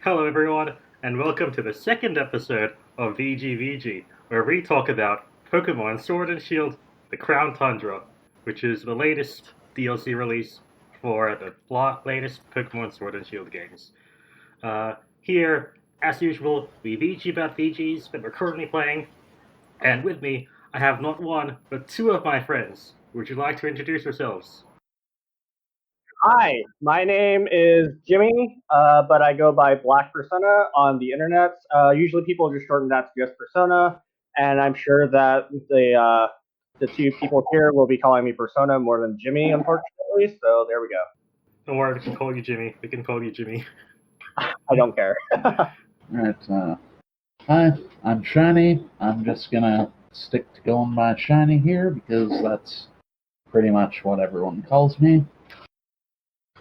Hello, everyone, and welcome to the second episode of VGVG, where we talk about Pokemon Sword and Shield: The Crown Tundra, which is the latest DLC release for the latest Pokemon Sword and Shield games. Here, as usual, we VG about VGs that we're currently playing, and with me, I have not one, but two of my friends. Would you like to introduce yourselves? Hi, my name is Jimmy, but I go by Black Persona on the internet. Usually people just shorten that to just Persona, and I'm sure that the two people here will be calling me Persona more than Jimmy, unfortunately. So there we go. Don't worry, we can call you Jimmy. We can call you Jimmy. I don't care. Alright, hi, I'm Shiny. I'm just gonna stick to going by Shiny here because that's pretty much what everyone calls me.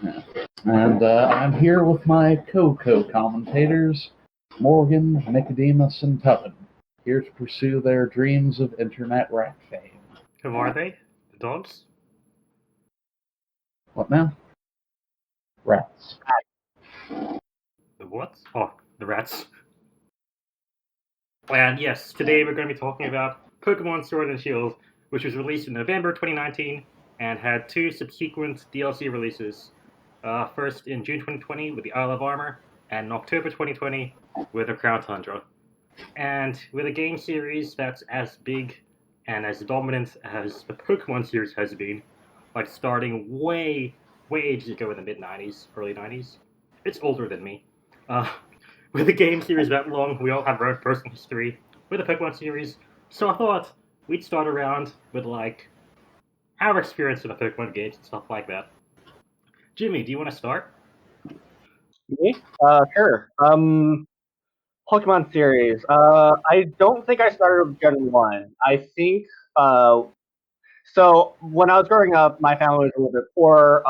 Yeah. And I'm here with my co-commentators, Morgan, Nicodemus, and Tubman, here to pursue their dreams of internet rat fame. Who are they? The dogs? What now? Rats. The what? Oh, the rats. And yes, today we're going to be talking about Pokemon Sword and Shield, which was released in November 2019 and had two subsequent DLC releases. First in June 2020 with the Isle of Armor, and in October 2020 with the Crown Tundra. And with a game series that's as big and as dominant as the Pokemon series has been, like starting way ages ago in the mid-90s, early 90s. It's older than me. With a game series that long, we all have our own personal history with the Pokemon series, so I thought we'd start around with, like, our experience with the Pokemon games and stuff like that. Jimmy, do you want to start? Me? Sure. Pokemon series. I don't think I started with Gen 1. I think, so when I was growing up, my family was a little bit poor.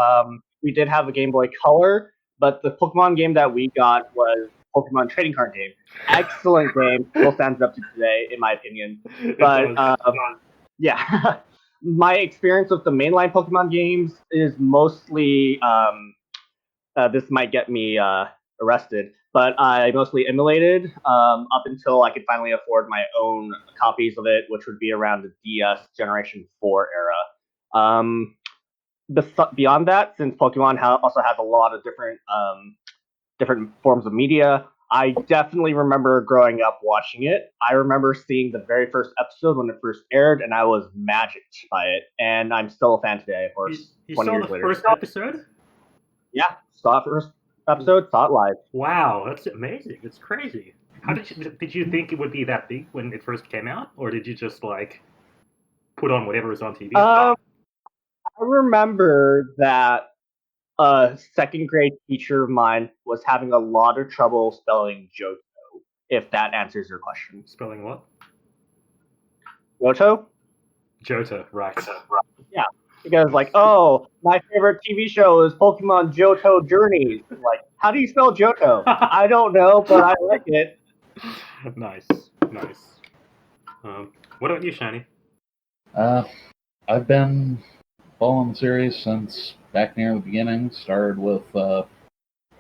We did have a Game Boy Color, but the Pokemon game that we got was Pokemon trading card game. Excellent game, still stands up to today, in my opinion. But yeah, my experience with the mainline Pokemon games is mostly this might get me arrested, but I mostly emulated up until I could finally afford my own copies of it, which would be around the DS Generation 4 era. Beyond that, since Pokemon also has a lot of different forms of media, I definitely remember growing up watching it. I remember seeing the very first episode when it first aired, and I was magicked by it. And I'm still a fan today, of course. You 20 saw years the later. first episode? Yeah, saw it first episode, saw it live. Wow, that's amazing. It's crazy. How did you think it would be that big when it first came out, or did you just like put on whatever was on TV? I remember that a second grade teacher of mine was having a lot of trouble spelling Johto, if that answers your question. Spelling what? Johto? Johto, right. Yeah. Because, like, oh, my favorite TV show is Pokemon Johto Journeys. Like, how do you spell Johto? I don't know, but I like it. Nice. What about you, Shiny? I've been following the series since back near the beginning. Started with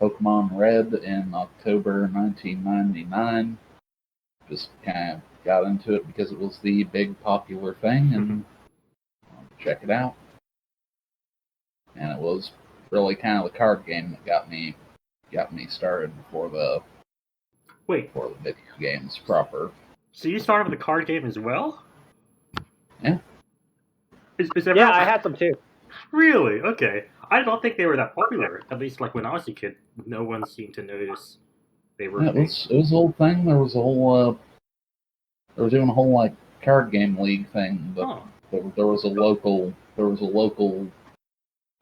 Pokemon Red in October 1999. Just kind of got into it because it was the big popular thing and check it out. And it was really kind of the card game that got me started before the video games proper. So you started with the card game as well? Yeah. Yeah, I had some too. Really? Okay. I don't think they were that popular. At least, like when I was a kid, no one seemed to notice they were. Yeah, it was a whole thing. There was a whole. They were doing a whole like card game league thing, but there was a local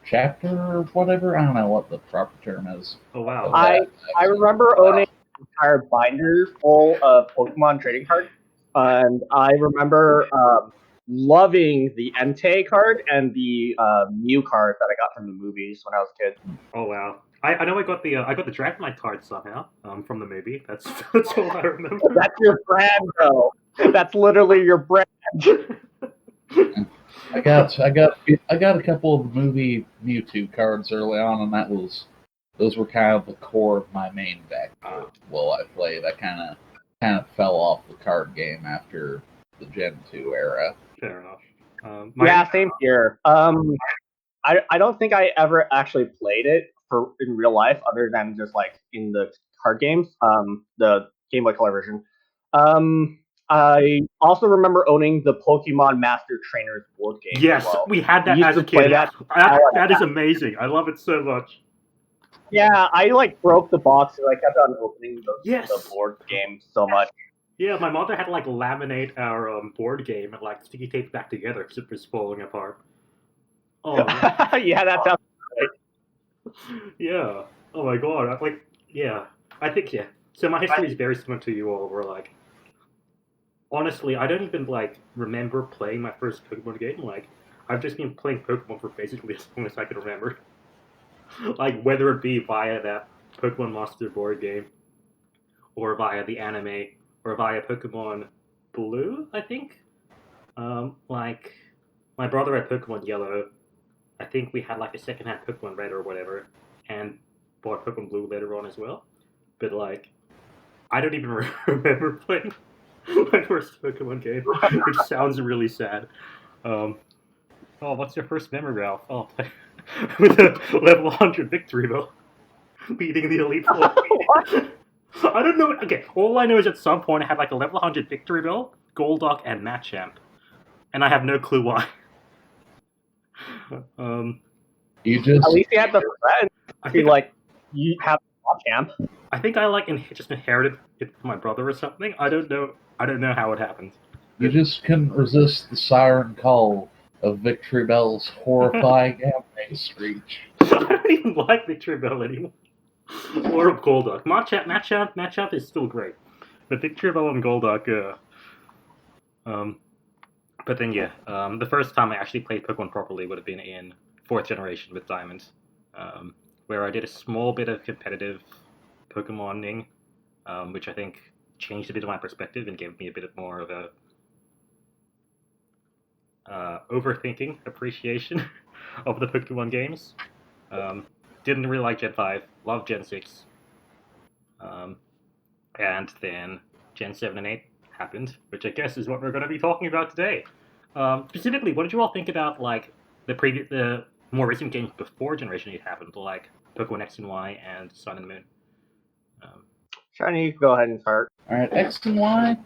chapter or whatever. I don't know what the proper term is. Oh wow! I remember owning an entire binder full of Pokemon trading cards, and I remember loving the Entei card and the Mew card that I got from the movies when I was a kid. Oh wow! I know I got the Dragonite card somehow from the movie. That's all I remember. That's your brand, though. That's literally your brand. I got a couple of movie Mewtwo cards early on, and that was those were kind of the core of my main deck. Well, I played. I kind of fell off the card game after the Gen 2 era. Fair enough. Yeah, same here. I don't think I ever actually played it in real life, other than just like in the card games, the Game Boy Color version. I also remember owning the Pokemon Master Trainers board game. Yes, as well. we had that We used as a to play kid. that. That is amazing. I love it so much. Yeah, I like broke the box and I kept on opening the board game so much. Yeah, my mother had to like laminate our board game and like sticky tape back together because it was falling apart. Oh yeah, that sounds great. yeah. Oh my god. I think So my history is very similar to you all. Where like, honestly, I don't even like remember playing my first Pokemon game. Like, I've just been playing Pokemon for basically as long as I can remember. Like, whether it be via that Pokemon Monster board game, or via the anime, or via Pokemon Blue, I think. Like, my brother had Pokemon Yellow. I think we had like a secondhand Pokemon Red or whatever, and bought Pokemon Blue later on as well. But like, I don't even remember playing my first Pokemon game, which sounds really sad. What's your first memory, Ralph? Oh, with a level 100 victory, though. Beating the Elite Four. I don't know. Okay, all I know is at some point I had like a level 100 Victory Bell, Golduck, and Machamp. And I have no clue why. You just... At least you had the friend. I feel like you have Machamp. I think I like just inherited it from my brother or something. I don't know how it happened. You just couldn't resist the siren call of Victory Bell's horrifying anime screech. I don't even like Victory Bell anymore. Or Golduck. Machamp is still great. But Victory Bell and Golduck, but then the first time I actually played Pokemon properly would have been in 4th generation with Diamond, where I did a small bit of competitive Pokemoning, which I think changed a bit of my perspective and gave me a bit more of a overthinking appreciation of the Pokemon games. Didn't really like Gen 5, loved Gen 6. And then Gen 7 and 8 happened, which I guess is what we're going to be talking about today. Specifically, what did you all think about like the more recent games before Generation 8 happened, like Pokemon X and Y and Sun and Moon? Shiny, you can go ahead and start. Alright, X and Y,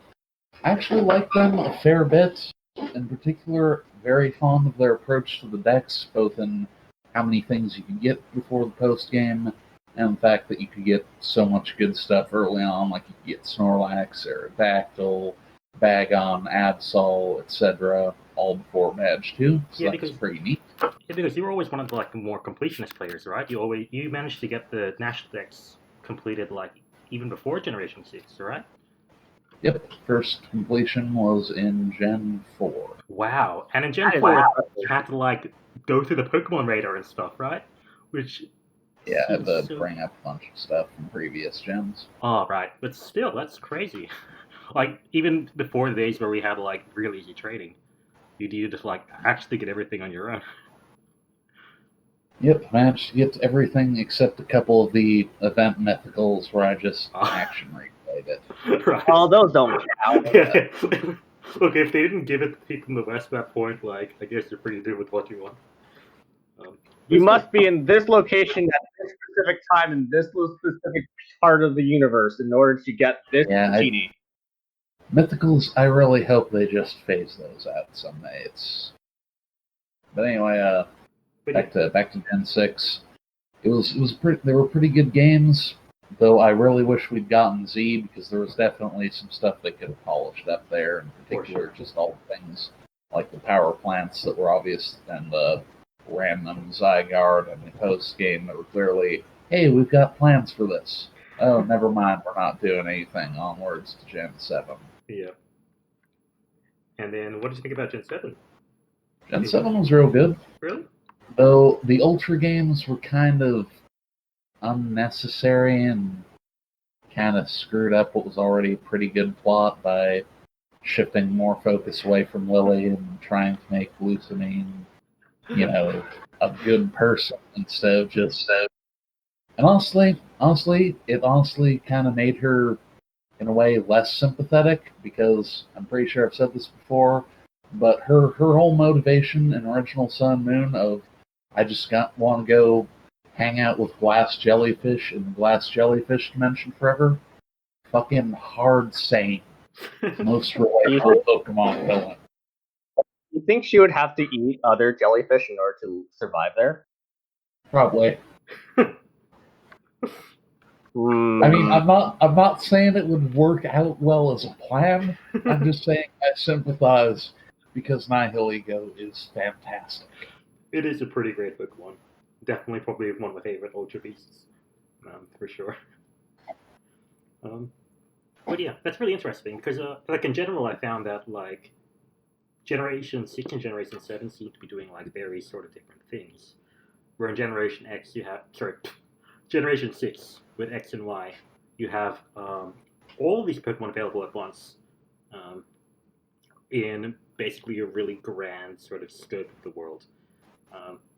I actually like them a fair bit. In particular, very fond of their approach to the decks, both in how many things you can get before the post-game, and the fact that you could get so much good stuff early on, like you could get Snorlax, Aerodactyl, Bagon, Absol, etc., all before Badge 2, so that's pretty neat. Yeah, because you were always one of the like more completionist players, right? You managed to get the national decks completed like even before Generation 6, right? Yep, first completion was in Gen 4. Wow, and in Gen 4, you had to like go through the Pokemon radar and stuff, right? Which yeah, I had to bring up a bunch of stuff from previous gens. Oh, right, but still, that's crazy. Like even before the days where we had like real easy trading, you needed to like actually get everything on your own. Yep, managed to get everything except a couple of the event mythicals where I just action replayed it. Right. Oh, those don't count. Yeah. Look, if they didn't give it to people in the West at that point, like I guess they're pretty good with what you want. You must be in this location at this specific time in this specific part of the universe in order to get this genie. Mythicals, I really hope they just phase those out someday. But anyway, back to Gen 6. They were pretty good games, though I really wish we'd gotten Z because there was definitely some stuff they could have polished up there, in particular just all the things like the power plants that were obvious and the random Zygarde and the post game that were clearly, hey, we've got plans for this. Oh, never mind, we're not doing anything. Onwards to Gen 7. Yeah. And then, what did you think about Gen 7? Gen 7 was real good. Really? Though the Ultra games were kind of unnecessary and kind of screwed up what was already a pretty good plot by shifting more focus away from Lily and trying to make Lusamine, a good person instead of just And honestly, kind of made her, in a way, less sympathetic because I'm pretty sure I've said this before, but her whole motivation in Original Sun Moon of I just want to go hang out with glass jellyfish in the glass jellyfish dimension forever, fucking hard sane. Most relatable Pokemon villain. You think she would have to eat other jellyfish in order to survive there? Probably. Mm. I mean, I'm not saying it would work out well as a plan. I'm just saying I sympathize because Nihilego is fantastic. It is a pretty great Pokemon. Definitely, probably one of my favorite Ultra Beasts, for sure. But yeah, that's really interesting because, like in general, I found that like Generation 6 and Generation 7 seem to be doing like very sort of different things. Where in Generation X you have, sorry, Generation 6 with X and Y, you have all these Pokemon available at once in basically a really grand sort of scope of the world.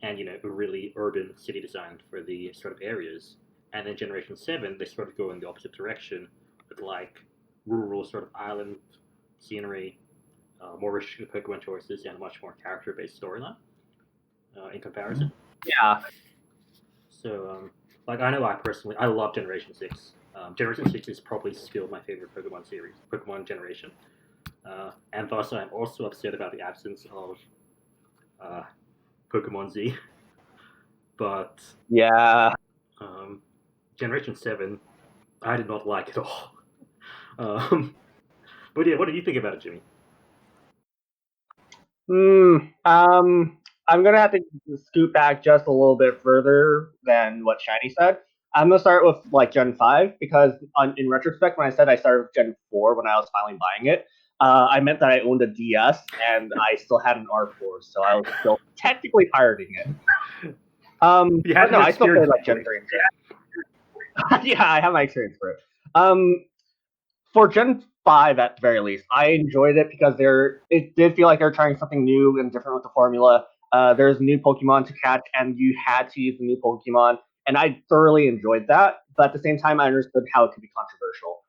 And a really urban city design for the sort of areas. And then Generation 7, they sort of go in the opposite direction with like rural sort of island scenery, more restricted Pokemon choices, and a much more character-based storyline in comparison. Yeah. So, like I know I love Generation 6. Generation 6 is probably still my favorite Pokemon generation. And thus I'm also upset about the absence of uh, Pokemon Z. But Yeah. Generation 7, I did not like at all. But yeah, what did you think about it, Jimmy? I'm gonna have to scoot back just a little bit further than what Shiny said. I'm gonna start with like Gen 5 because in retrospect, when I said I started with Gen 4 when I was finally buying it, I meant that I owned a DS and I still had an R4, so I was still technically pirating it. But no, I still played like Gen 3 and Gen. Yeah, I have my experience for it. For Gen 5 at the very least, I enjoyed it because it did feel like they're trying something new and different with the formula. There's new Pokemon to catch, and you had to use the new Pokemon, and I thoroughly enjoyed that. But at the same time, I understood how it could be controversial.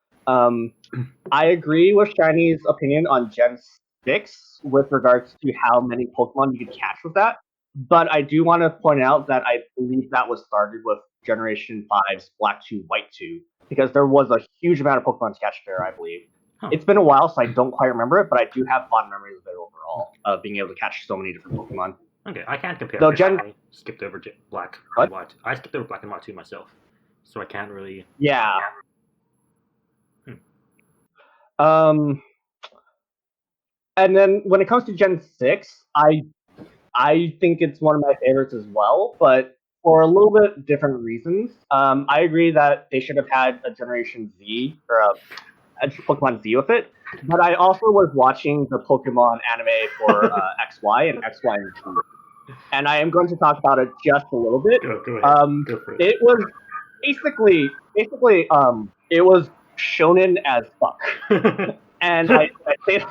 I agree with Shiny's opinion on Gen 6 with regards to how many Pokemon you could catch with that. But I do want to point out that I believe that was started with Generation 5's Black 2, White 2, because there was a huge amount of Pokemon to catch there, I believe. Huh. It's been a while, so I don't quite remember it, but I do have fond memories of it overall, of being able to catch so many different Pokemon. Okay, I can't compare. Though I skipped over Black What? and White. I skipped over Black and White too myself, so I can't really. Yeah. And then when it comes to Gen 6, I think it's one of my favorites as well, but for a little bit different reasons. I agree that they should have had a Generation Z or a Pokemon Z with it, but I also was watching the Pokemon anime for XY and XY and Z, and I am going to talk about it just a little bit. Go ahead. Go for it. It was basically it was shonen as fuck, and I say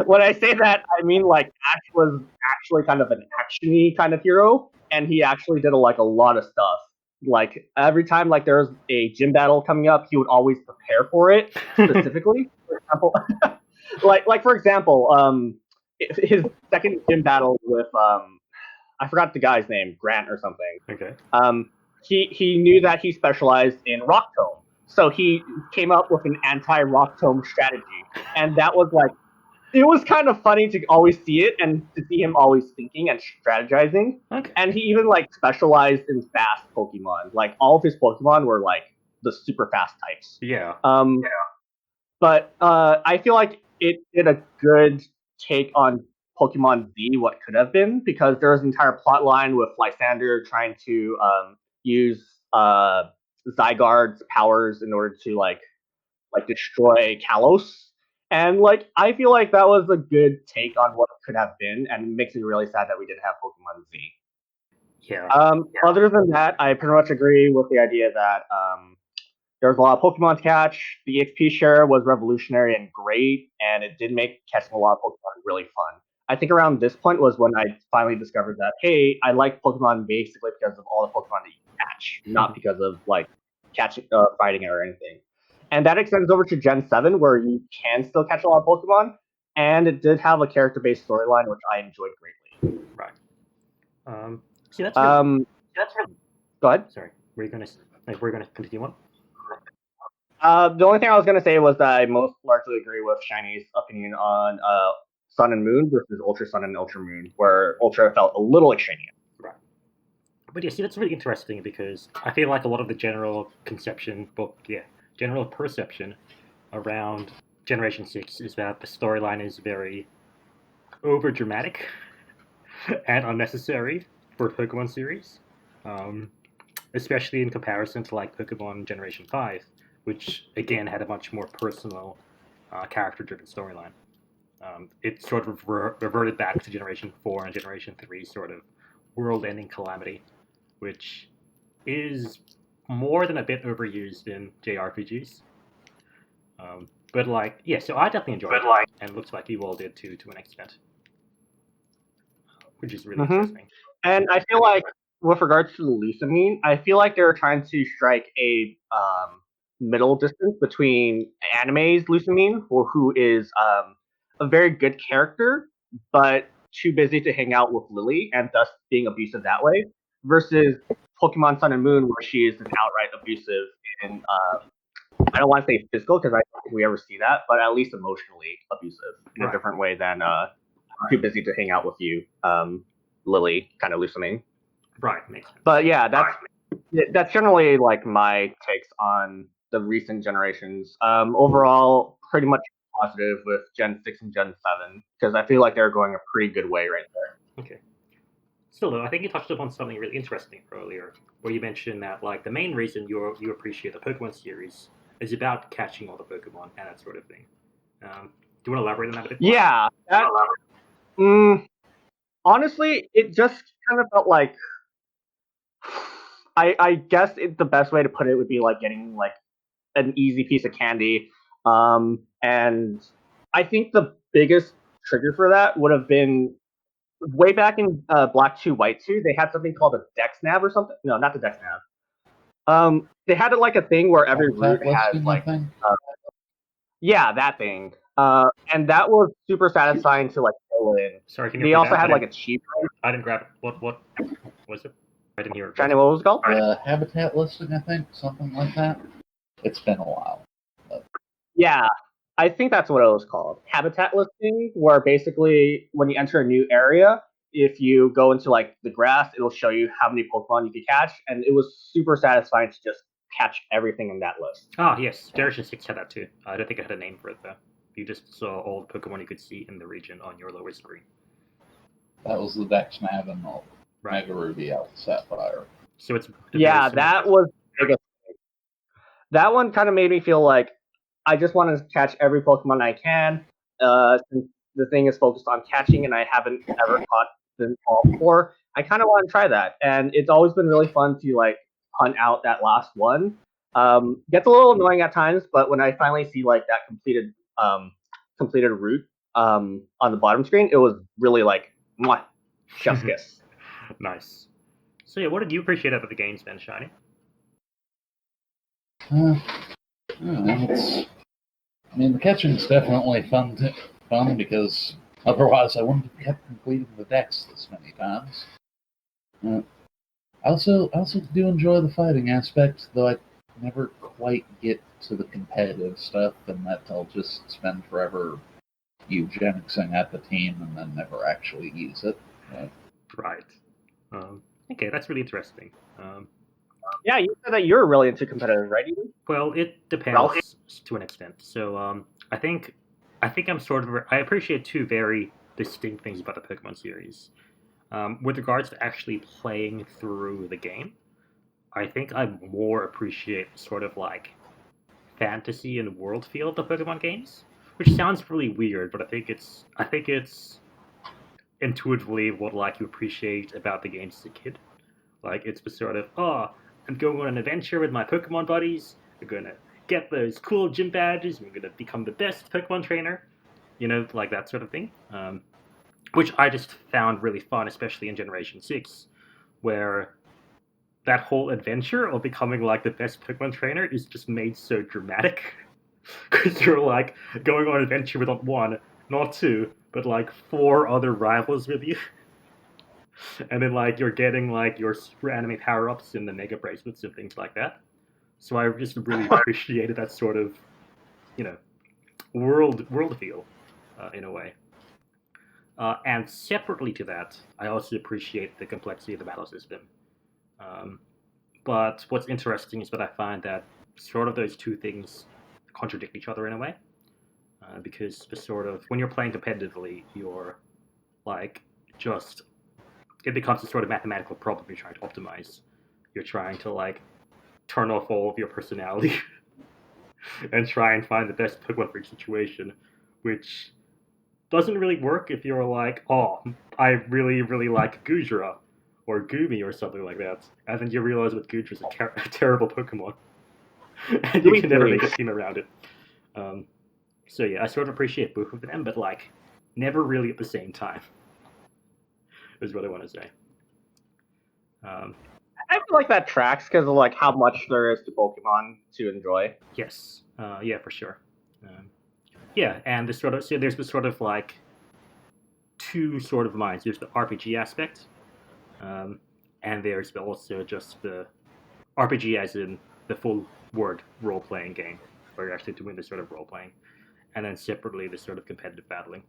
when I say that, I mean like Ash was actually kind of an actiony kind of hero, and he actually did a lot of stuff. Like every time like there was a gym battle coming up, he would always prepare for it specifically. For example, like for example, his second gym battle with I forgot the guy's name, Grant or something. Okay. He knew that he specialized in Rock Tome, so he came up with an anti-Rock Tome strategy, and that was like. It was kind of funny to always see it and to see him always thinking and strategizing. Okay. And he even like specialized in fast Pokemon. Like all of his Pokemon were like the super fast types. Yeah. But I feel like it did a good take on Pokemon Z, what could have been, because there was an entire plot line with Lysander trying to use Zygarde's powers in order to like destroy Kalos. And like I feel like that was a good take on what could have been, and it makes me really sad that we didn't have Pokemon Z. Yeah. Other than that, I pretty much agree with the idea that there's a lot of Pokemon to catch. The XP share was revolutionary and great, and it did make catching a lot of Pokemon really fun. I think around this point was when I finally discovered that, hey, I like Pokemon basically because of all the Pokemon that you can catch. catch, not because of like fighting it or anything. And that extends over to Gen 7, where you can still catch a lot of Pokemon, and it did have a character-based storyline, which I enjoyed greatly. Right. See, that's really, Go ahead. sorry. Were you gonna continue on? The only thing I was going to say was that I most largely agree with Shiny's opinion on Sun and Moon versus Ultra Sun and Ultra Moon, where Ultra felt a little extraneous. Right. But yeah, see, that's really interesting because I feel like a lot of the general perception around Generation 6 is that the storyline is very over dramatic and unnecessary for a Pokemon series, especially in comparison to like Pokemon Generation 5, which again had a much more personal, character-driven storyline. It sort of reverted back to Generation 4 and Generation 3 sort of world-ending calamity, which is more than a bit overused in JRPGs. But like, yeah, so I definitely enjoyed it, and it looks like you all did too, to an extent, which is really interesting. And I feel like, with regards to the Lusamine, I feel like they were trying to strike a middle distance between anime's Lusamine, who is a very good character, but too busy to hang out with Lily, and thus being abusive that way, versus Pokemon Sun and Moon, where she is an outright abusive in I don't want to say physical, because I don't think we ever see that, but at least emotionally abusive in a different way than too busy to hang out with you, Lily, kind of Lusamine. Right, makes sense. But yeah, that's generally like my takes on the recent generations. Overall, pretty much positive with Gen 6 and Gen 7, because I feel like they're going a pretty good way right there. Okay. Still though, I think you touched upon something really interesting earlier, where you mentioned that like the main reason you appreciate the Pokemon series is about catching all the Pokemon and that sort of thing. Do you want to elaborate on that a bit more? Yeah. Honestly, it just kind of felt like, I guess the best way to put it would be like getting like an easy piece of candy. And I think the biggest trigger for that would have been way back in Black 2, White 2, they had something called a Dexnav or something. No, not the Dexnav. They had like a thing where every route has like, yeah, that thing. And that was super satisfying to like fill in. Sorry, can you They also had like a cheap. I didn't grab it. What was it? I didn't hear it. Shiny, what was it called? Habitat listing, I think, something like that. It's been a while. But... Yeah, I think that's what it was called. Habitat listing, where basically when you enter a new area, if you go into like the grass, it'll show you how many Pokemon you could catch, and it was super satisfying to just catch everything in that list. Ah, yes, Generation 6 had that too. I don't think I had a name for it though. You just saw all the Pokemon you could see in the region on your lower screen. That was the Dexnav and the Mega Ruby Alpha Sapphire. So it's that was the biggest thing. That one kind of made me feel like I just want to catch every Pokemon I can. Since the thing is focused on catching, and I haven't ever caught them all before, I kind of want to try that. And it's always been really fun to like hunt out that last one. Gets a little annoying at times, but when I finally see like that completed route on the bottom screen, it was really like, mwah, chef's kiss. Nice. So yeah, what did you appreciate about the games, Ben Shiny? The catching's definitely fun because otherwise I wouldn't have kept completing the decks this many times. I also do enjoy the fighting aspect, though I never quite get to the competitive stuff, and that I'll just spend forever eugenicsing at the team and then never actually use it. Right. Okay, that's really interesting. Yeah, you said that you're really into competitive, right? Well, it depends to an extent. So I think I'm sort of I appreciate two very distinct things about the Pokemon series. With regards to actually playing through the game, I think I more appreciate sort of like fantasy and world feel of the Pokemon games, which sounds really weird, but I think it's intuitively what like you appreciate about the games as a kid. Like it's the sort of I'm going on an adventure with my Pokemon buddies. We're gonna get those cool gym badges. We're gonna become the best Pokemon trainer. You know, like that sort of thing. Which I just found really fun, especially in Generation 6, where that whole adventure of becoming like the best Pokemon trainer is just made so dramatic. Because you're like going on an adventure with not one, not two, but like 4 other rivals with you. And then like you're getting like your super anime power-ups and the mega bracelets and things like that. So I just really appreciated that sort of, you know, world feel in a way. And separately to that, I also appreciate the complexity of the battle system. Um, but what's interesting is that I find that sort of those two things contradict each other in a way. Because the sort of when you're playing competitively, you're like just it becomes a sort of mathematical problem you're trying to optimize. You're trying to like turn off all of your personality and try and find the best Pokemon for each situation, which doesn't really work if you're like, oh, I really, really like Gudra or Gumi or something like that. And then you realize that Gudra's a terrible Pokemon. And you can never make a team around it. So yeah, I sort of appreciate both of them, but like, never really at the same time, is what I want to say. I feel like that tracks because of like how much there is to Pokemon to enjoy. Yes, yeah, for sure. Yeah, and there's this sort of like two sort of minds. There's the RPG aspect, and there's also just the RPG as in the full word role playing game, where you're actually doing this sort of role playing, and then separately the sort of competitive battling.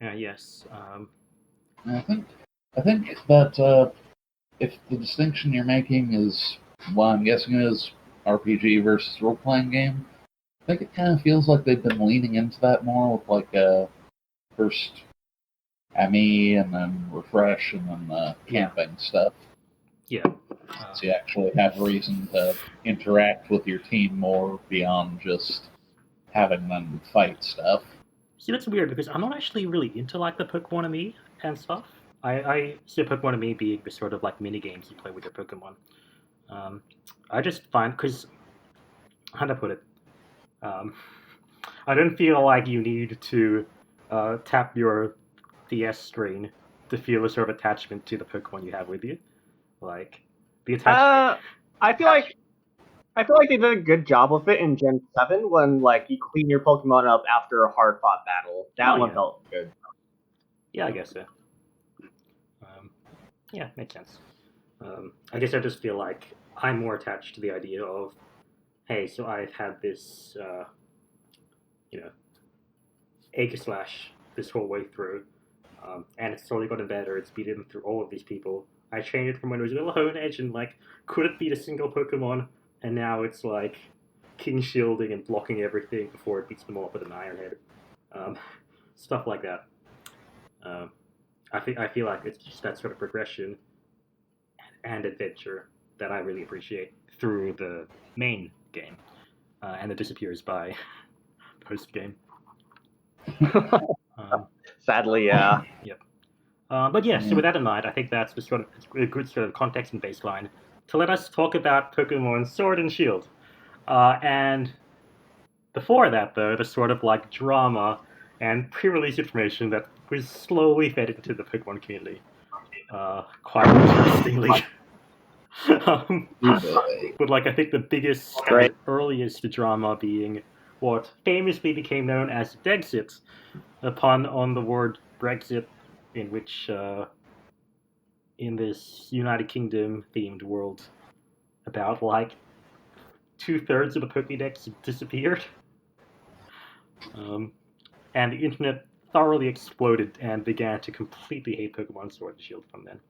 Yes. I think that if the distinction you're making is, well, I'm guessing is RPG versus role playing game, I think it kind of feels like they've been leaning into that more with like first ME and then refresh and then camping stuff. Yeah. So you actually have reason to interact with your team more beyond just having them fight stuff. See, that's weird because I'm not actually really into like the Pokemon Me and stuff. I see Pokemon Me being the sort of like mini games you play with your Pokemon. I just find because how to put it, I don't feel like you need to tap your DS screen to feel a sort of attachment to the Pokemon you have with you. Like the attachment. I feel like they did a good job of it in Gen 7 when like you clean your Pokemon up after a hard fought battle. That one felt good. Yeah, I guess so. Yeah, makes sense. I guess I just feel like I'm more attached to the idea of, hey, so I've had this, egg slash this whole way through, and it's slowly gotten better. It's beaten through all of these people. I trained it from when it was a little Hone Edge and like couldn't beat a single Pokemon, and now it's like king shielding and blocking everything before it beats them all up with an Iron Head. Stuff like that. I feel like it's just that sort of progression and adventure that I really appreciate through the main game, and it disappears by post game. Sadly, yeah. Yep. But yeah, so with that in mind, I think that's just sort of a good sort of context and baseline to let us talk about Pokemon Sword and Shield. And before that, though, the sort of like drama and pre-release information that was slowly fed into the Pokemon community. Quite interestingly. But like I think the biggest and earliest drama being what famously became known as Brexit, a pun on the word Brexit, in which in this United Kingdom themed world, about like 2/3 of the Pokédex disappeared, and the internet thoroughly exploded and began to completely hate Pokemon Sword and Shield from then.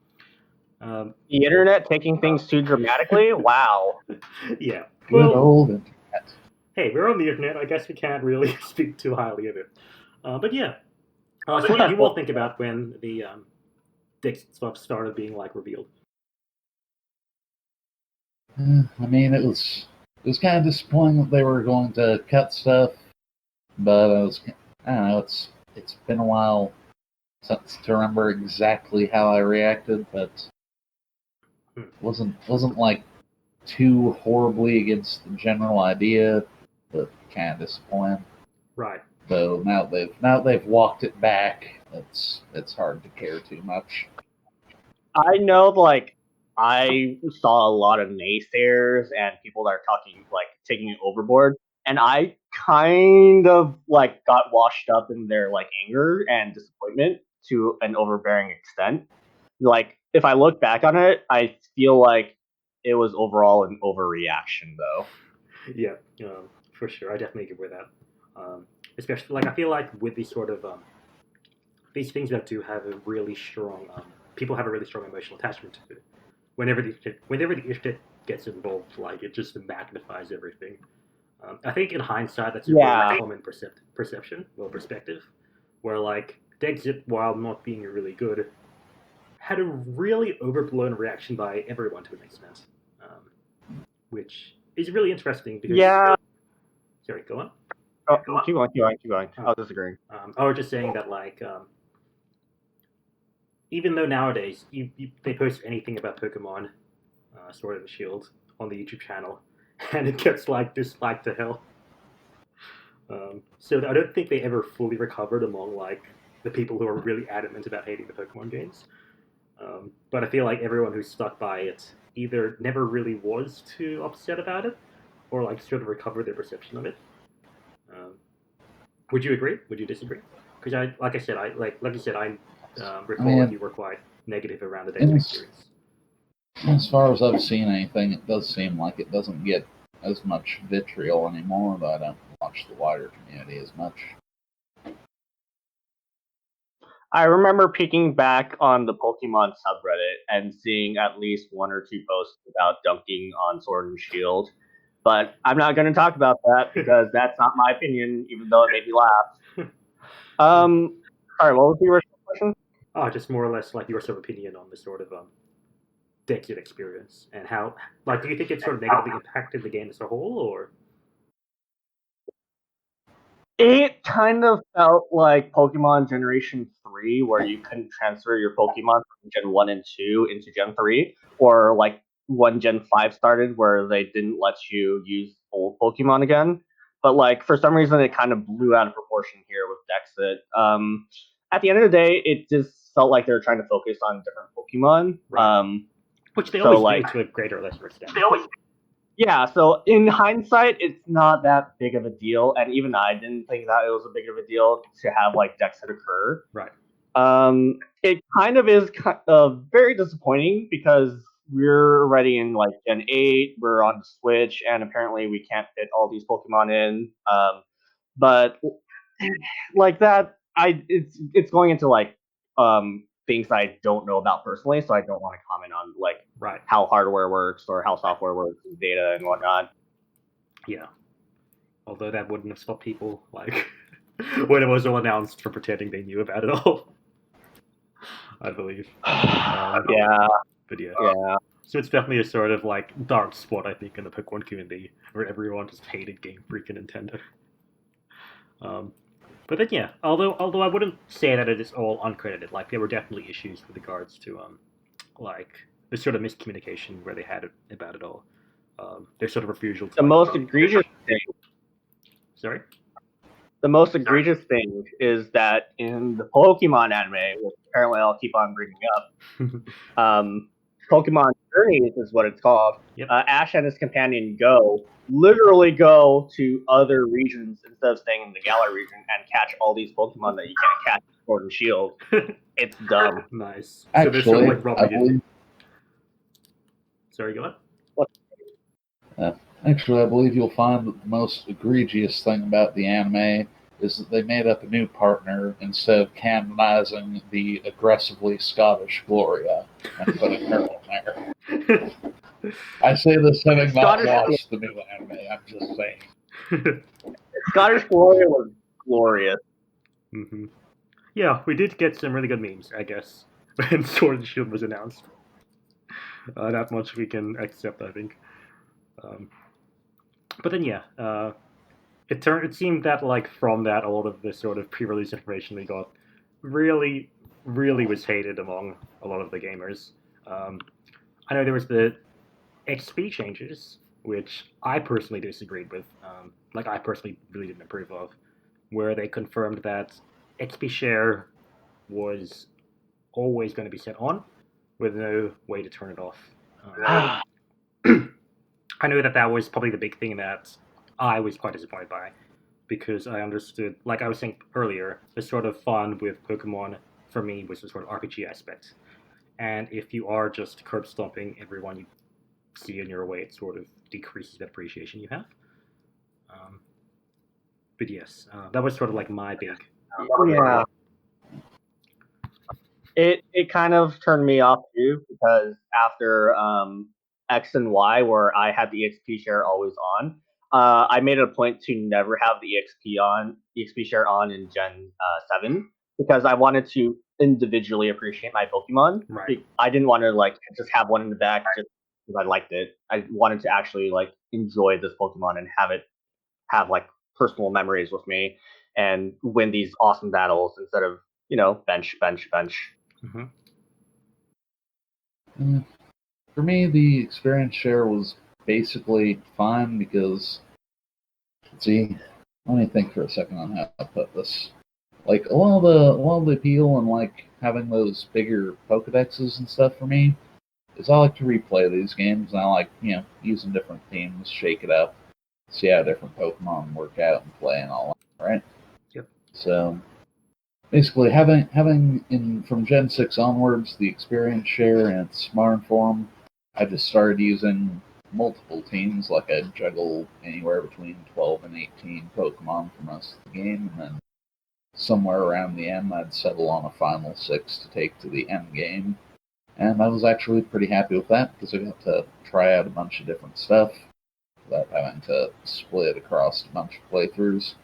The internet taking things too dramatically? Wow. Yeah. Good old internet. Hey, we're on the internet. I guess we can't really speak too highly of it. But yeah. So what did you all think about when the Dix stuff started being like revealed? I mean, it was kind of disappointing that they were going to cut stuff, but I don't know. It's been a while since to remember exactly how I reacted, but it wasn't like too horribly against the general idea, but kind of disappointing. Right. So now they've walked it back. It's hard to care too much. I know, like I saw a lot of naysayers and people that are talking like taking it overboard, and I kind of like got washed up in their like anger and disappointment to an overbearing extent. Like if I look back on it, I feel like it was overall an overreaction though. Yeah, for sure. I definitely agree with that. Especially like I feel like with these sort of these things that do have a really strong people have a really strong emotional attachment to it. Whenever the internet gets involved, like it just magnifies everything. I think in hindsight, that's a Yeah. really common perspective, where like Dexit, while not being really good, had a really overblown reaction by everyone to an extent, which is really interesting because. Yeah. Sorry, go on. Oh, keep going. I was disagreeing. I was just saying that like even though nowadays they post anything about Pokemon Sword and Shield on the YouTube channel, and it gets like disliked to hell. So I don't think they ever fully recovered among like the people who are really adamant about hating the Pokemon games. But I feel like everyone who stuck by it either never really was too upset about it, or like sort of recovered their perception of it. Would you agree? Would you disagree? Because like I said, I recall that you were quite negative around the Dexter experience. As far as I've seen anything, it does seem like it doesn't get as much vitriol anymore, though I don't watch the wider community as much. I remember peeking back on the Pokemon subreddit and seeing at least one or two posts about dunking on Sword and Shield. But I'm not going to talk about that because that's not my opinion, even though it made me laugh. Sorry, what was the original question? Oh, just more or less like your sort of opinion on the sort of Dexit experience and how, like, do you think it sort of negatively impacted the game as a whole, or? It kind of felt like Pokemon Generation 3, where you couldn't transfer your Pokemon from Gen 1 and 2 into Gen 3, or like when Gen 5 started, where they didn't let you use old Pokemon again. But like for some reason, it kind of blew out of proportion here with Dexit. At the end of the day, it just felt like they were trying to focus on different Pokemon. Right. Which they so, always like, do to a greater or lesser extent. Yeah, so in hindsight, it's not that big of a deal, and even I didn't think that it was a big of a deal to have like Dexit occur. Right. It kind of is very disappointing because we're already in like Gen 8, we're on the Switch, and apparently we can't fit all these Pokemon in. But like that, it's going into like things I don't know about personally, so I don't want to comment on like Right. how hardware works or how software works and data and whatnot. Yeah. Although that wouldn't have stopped people like when it was all announced from pretending they knew about it all. I believe. Yeah. But yeah. Yeah. So it's definitely a sort of like dark spot, I think, in the Pokemon community where everyone just hated Game Freak and Nintendo. But then yeah, although I wouldn't say that it is all uncredited. Like there were definitely issues with regards to like the sort of miscommunication where they had about it all. Their sort of refusal to. The most egregious thing. Sorry. The most egregious thing is that in the Pokemon anime, which apparently I'll keep on bringing up, Pokemon Journeys is what it's called. Yep. Ash and his companion literally go to other regions instead of staying in the Galar region and catch all these Pokemon that you can't catch with Sword and Shield. It's dumb. Nice. Actually, so sort of like I believe. Sorry, go on. Actually, I believe you'll find that the most egregious thing about the anime is that they made up a new partner instead of canonizing the aggressively Scottish Gloria and putting her in there. I say this having not watched the new anime, I'm just saying. Scottish Gloria was glorious. Mm-hmm. Yeah, we did get some really good memes, I guess, when Sword and Shield was announced. That much we can accept, I think. But then, yeah, it seemed that like from that, a lot of the sort of pre-release information we got really was hated among a lot of the gamers. I know there was the XP changes, which I personally disagreed with. Like I personally really didn't approve of, where they confirmed that XP share was always going to be set on, with no way to turn it off. I know that was probably the big thing that I was quite disappointed by, because I understood, like I was saying earlier, the sort of fun with Pokemon for me was the sort of RPG aspect. And if you are just curb stomping everyone you see in your way, it sort of decreases that appreciation you have. Um, but yes, that was sort of like my big. Yeah. It kind of turned me off too, because after X and Y, where I had the XP share always on, I made it a point to never have the XP share on in Gen 7, because I wanted to individually appreciate my Pokemon. Right. I didn't want to like just have one in the back just because I liked it. I wanted to actually like enjoy this Pokemon and have like personal memories with me and win these awesome battles instead of bench. Mm-hmm. For me, the experience share was basically fine because, see, let me think for a second on how to put this. Like a lot of the appeal and like having those bigger Pokedexes and stuff for me is I like to replay these games and I like using different themes, shake it up, see how different Pokemon work out and play and all that, right? Yep. So basically, having in from Gen 6 onwards the experience share in its modern form, I just started using multiple teams. Like I'd juggle anywhere between 12 and 18 Pokemon for most of the game, and then somewhere around the end, I'd settle on a final 6 to take to the end game. And I was actually pretty happy with that because I got to try out a bunch of different stuff without having to split across a bunch of playthroughs.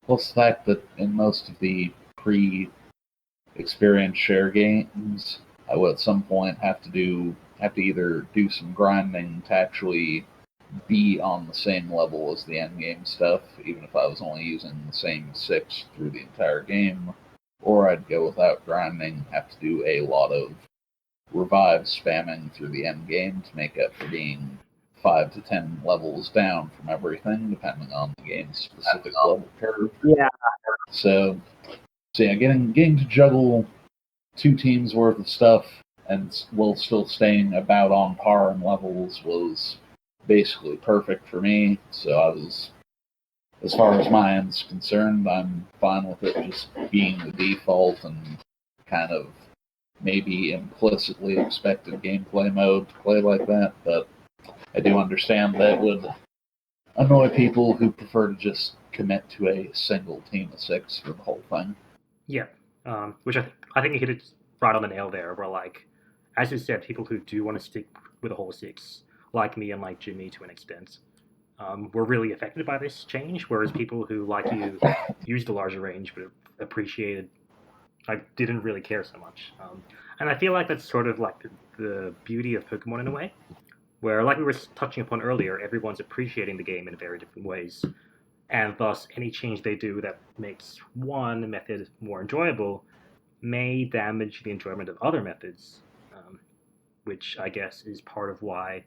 Plus the fact that in most of the pre-experience share games, I would at some point have to either do some grinding to actually be on the same level as the end game stuff, even if I was only using the same 6 through the entire game, or I'd go without grinding, have to do a lot of revive spamming through the end game to make up for being 5 to 10 levels down from everything, depending on the game's specific level curve. Yeah. So yeah, getting to juggle 2 teams worth of stuff and while still staying about on par in levels was basically perfect for me. So I was, as far as my end's concerned, I'm fine with it just being the default and kind of maybe implicitly expected gameplay mode to play like that, but I do understand that would annoy people who prefer to just commit to a single team of 6 for the whole thing. Yeah, which I think you hit it right on the nail there. Where like, as you said, people who do want to stick with a whole 6, like me and like Jimmy to an extent, were really affected by this change. Whereas people who, like you, used a larger range but appreciated, like, didn't really care so much. And I feel like that's sort of like the beauty of Pokemon in a way, where, like we were touching upon earlier, everyone's appreciating the game in very different ways. And thus, any change they do that makes one method more enjoyable may damage the enjoyment of other methods, which I guess is part of why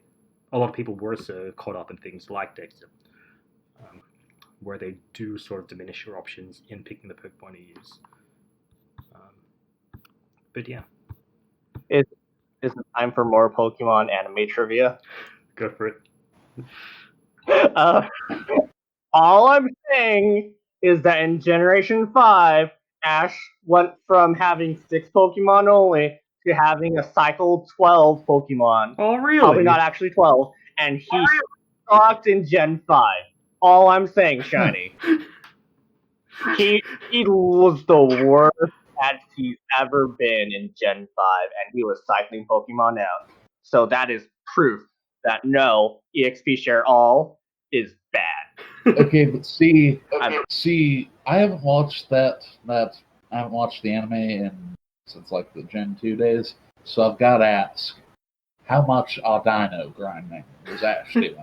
a lot of people were so caught up in things like Dexter, where they do sort of diminish your options in picking the Pokemon you use. But yeah. Is it time for more Pokemon anime trivia? Go for it. All I'm saying is that in Generation 5, Ash went from having 6 Pokemon only to having a cycle 12 Pokemon. Oh, really? Probably not actually 12. And he sucked in Gen 5. All I'm saying, Shiny. He was the worst as he's ever been in Gen 5, and he was cycling Pokemon out. So that is proof that no, EXP share all is bad. Okay, but see, I haven't watched I haven't watched the anime since like the Gen 2 days, so I've got to ask, how much Audino grinding was Ash doing?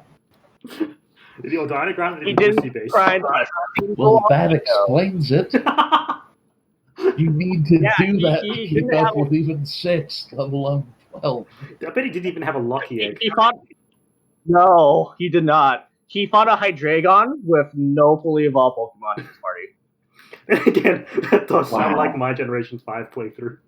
The Audino grind He didn't grind a single Well, that Audino. explains it. You need to do that to keep up with even 6, let alone 12. I bet he didn't even have a lucky egg. No, he did not. He fought a Hydreigon with no fully evolved Pokemon in his party. Again, that does sound like my Generation 5 playthrough.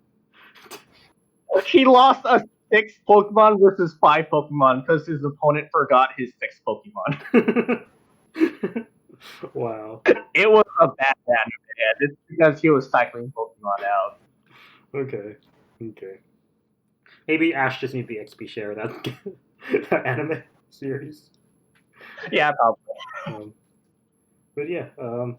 He lost a 6 Pokemon versus 5 Pokemon because his opponent forgot his 6 Pokemon. Wow. It was a bad anime. It's because he was cycling Pokemon out. Okay. Maybe Ash just needs the XP share of that anime series. Yeah, probably. But yeah, and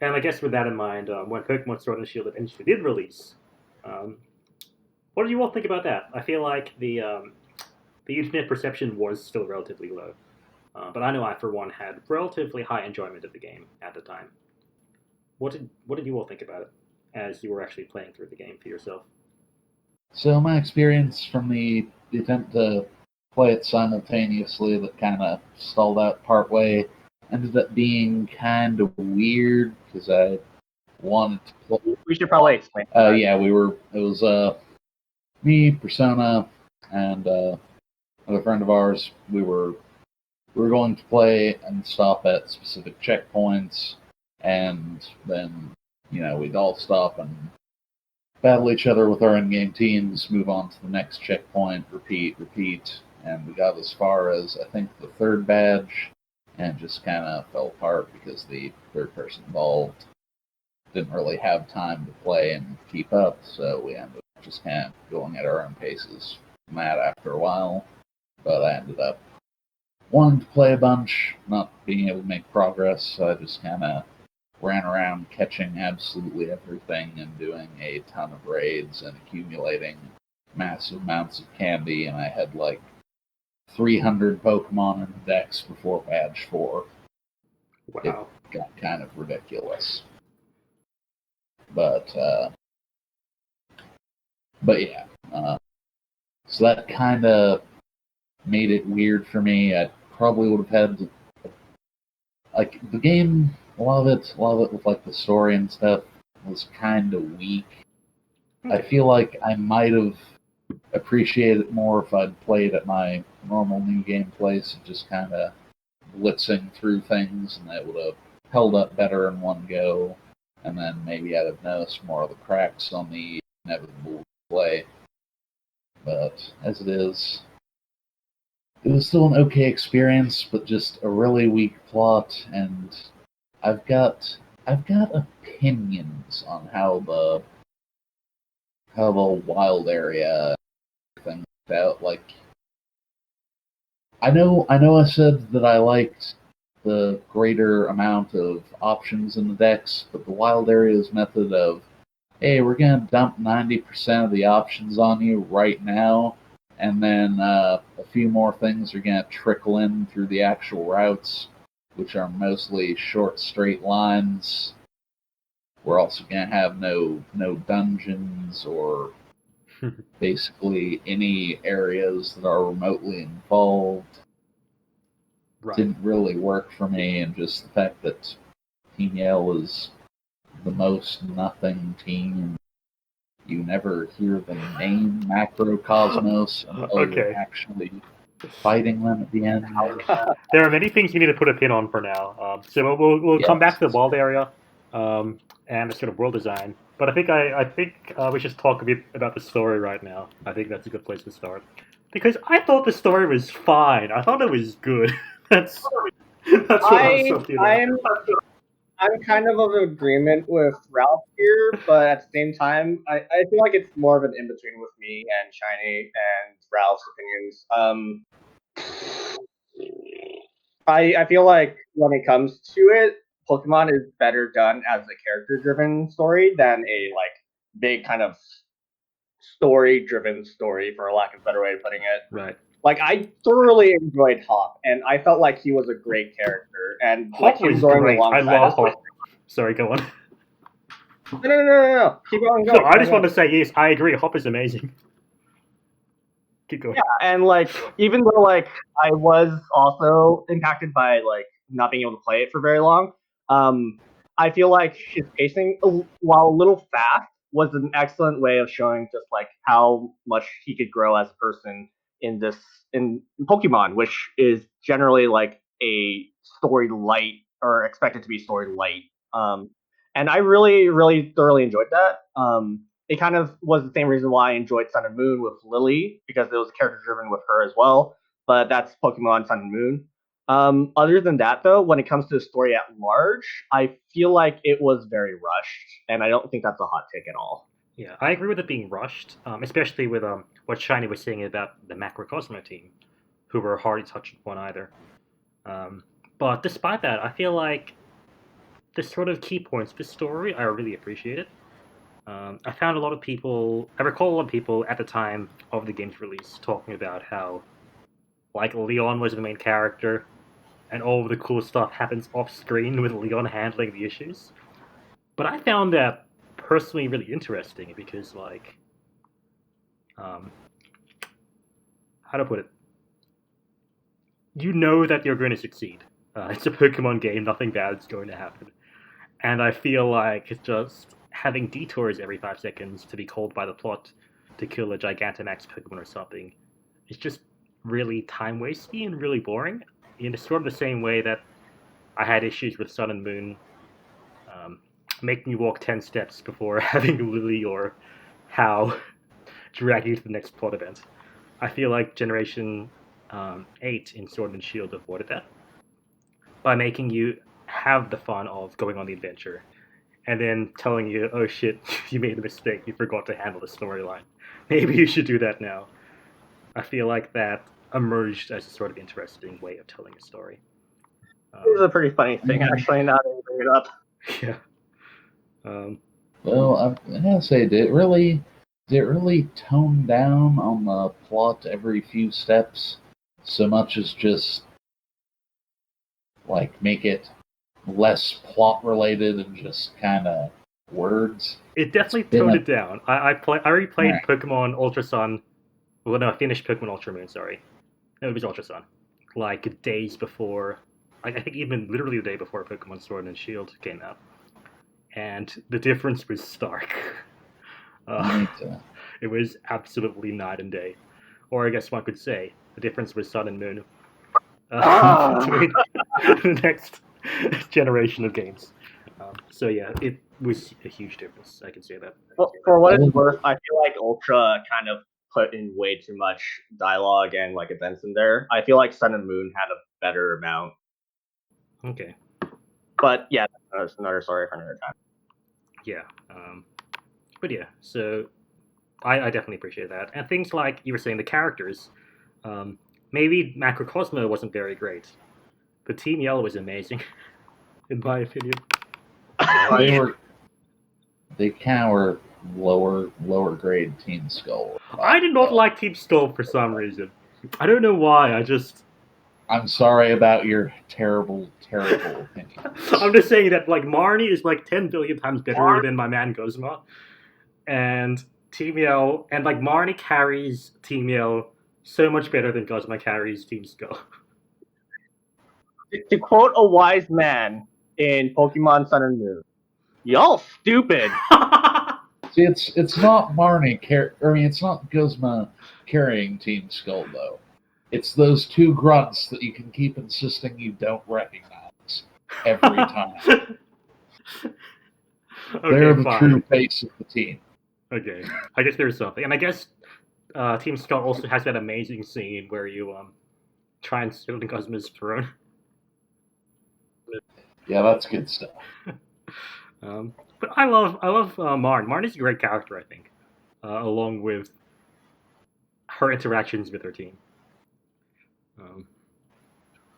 I guess with that in mind, when Pokemon Sword and Shield eventually did release, what do you all think about that? I feel like the internet perception was still relatively low, but I know I, for one, had relatively high enjoyment of the game at the time. What did you all think about it as you were actually playing through the game for yourself? So my experience from the attempt to play it simultaneously that kind of stalled out partway ended up being kind of weird because I wanted to play. We should probably explain. Yeah, we were. It was me, Persona, and another friend of ours. We were going to play and stop at specific checkpoints, and then we'd all stop and battle each other with our in-game teams, move on to the next checkpoint, repeat, and we got as far as I think the third badge, and just kind of fell apart because the third person involved didn't really have time to play and keep up, so we ended up just kind of going at our own paces from that after a while. But I ended up wanting to play a bunch, not being able to make progress, so I just kind of ran around catching absolutely everything and doing a ton of raids and accumulating massive amounts of candy, and I had like 300 Pokemon in the dex before badge 4. Wow. It got kind of ridiculous. But yeah. So that kind of made it weird for me. I probably would have had like the game. A lot of it with like the story and stuff was kind of weak. I feel like I might have appreciated it more if I'd played at my normal new game place and just kind of blitzing through things, and that would have held up better in one go. And then maybe I'd have noticed more of the cracks on the inevitable play. But as it is, it was still an okay experience, but just a really weak plot, and I've got opinions on how the wild area thing out. Like, I know I said that I liked the greater amount of options in the decks, but the wild area's method of, hey, we're gonna dump 90% of the options on you right now, and then a few more things are gonna trickle in through the actual routes, which are mostly short straight lines. We're also gonna have no dungeons or basically any areas that are remotely involved. Right. Didn't really work for me, and just the fact that Team Yell is the most nothing team. You never hear the name Macrocosmos until you're actually fighting them at the end. There are many things you need to put a pin on for now. So we'll come back to the wild area and the sort of world design. But I think we should talk a bit about the story right now. I think that's a good place to start. Because I thought the story was fine. I thought it was good. that's what I'm kind of agreement with Ralph here, but at the same time, I feel like it's more of an in-between with me and Shiny and Ralph's opinions. I feel like when it comes to it, Pokemon is better done as a character-driven story than a big kind of story-driven story, for lack of a better way of putting it. Right. Like, I thoroughly enjoyed Hop, and I felt like he was a great character. And Hop was great. I love Hop. Sorry, go on. No. Keep going. No, I just want to say, yes, I agree. Hop is amazing. Keep going. Yeah, and even though I was also impacted by not being able to play it for very long, I feel like his pacing, while a little fast, was an excellent way of showing just how much he could grow as a person in Pokemon, which is generally a story light or expected to be story light. And I really, really thoroughly enjoyed that. it kind of was the same reason why I enjoyed Sun and Moon with Lily, because it was character driven with her as well. But that's Pokemon Sun and Moon. Other than that, though, when it comes to the story at large, I feel like it was very rushed, and I don't think that's a hot take at all. Yeah, I agree with it being rushed, especially with what Shiny was saying about the Macrocosmo team, who were hardly touched upon either. But despite that, I feel like the sort of key points of the story, I really appreciate it. I found a lot of people, I recall a lot of people at the time of the game's release talking about how, like, Leon was the main character, and all of the cool stuff happens off screen with Leon handling the issues. But I found that personally really interesting because, like, how to put it? You know that you're going to succeed. It's a Pokemon game, nothing bad is going to happen. And I feel like it's just having detours every 5 seconds to be called by the plot to kill a Gigantamax Pokemon or something. It's just really time wasting and really boring. In sort of the same way that I had issues with Sun and Moon, making you walk 10 steps before having Lily or How drag you to the next plot event. I feel like Generation 8 in Sword and Shield avoided that by making you have the fun of going on the adventure and then telling you, oh shit, you made a mistake, you forgot to handle the storyline. Maybe you should do that now. I feel like that emerged as a sort of interesting way of telling a story. It was a pretty funny thing, actually, now that you bring it up. Yeah. Well, I gotta say, did it really tone down on the plot every few steps so much as just like make it less plot related and just kind of words? It definitely toned it down. I already played Pokemon Ultra Sun. Well, no, I finished Pokemon Ultra Moon. Sorry, no, it was Ultra Sun. Like days before, I think even literally the day before Pokemon Sword and Shield came out, and the difference was stark. It was absolutely night and day, or I guess one could say the difference was Sun and Moon between the next generation of games. So yeah, it was a huge difference. I can say that. Well, for what it's worth, I feel like Ultra kind of put in way too much dialogue and like events in there. I feel like Sun and Moon had a better amount. Okay. But yeah, that's another story for another time. Yeah. But yeah, so I definitely appreciate that. And things like you were saying, the characters. Maybe Macrocosmo wasn't very great, but Team Yellow was amazing, in my opinion. They kind of were lower grade Team Skull. I did not like Team Skull for some reason. I don't know why. I'm sorry about your terrible opinions. I'm just saying that like Marnie is like 10 billion times better than my man Gozma, and Team Yell, and like Marnie carries Team Yell so much better than Gozma carries Team Skull. To quote a wise man in Pokemon Sun and Moon, y'all stupid. See, it's not Marnie it's not Guzma carrying Team Skull though. It's those two grunts that you can keep insisting you don't recognize every time. They're the true face of the team. Okay, I guess there's something, and I guess Team Skull also has that amazing scene where you try and steal Guzma's throne. Yeah, that's good stuff. But I love Marn. Marn is a great character, I think, along with her interactions with her team.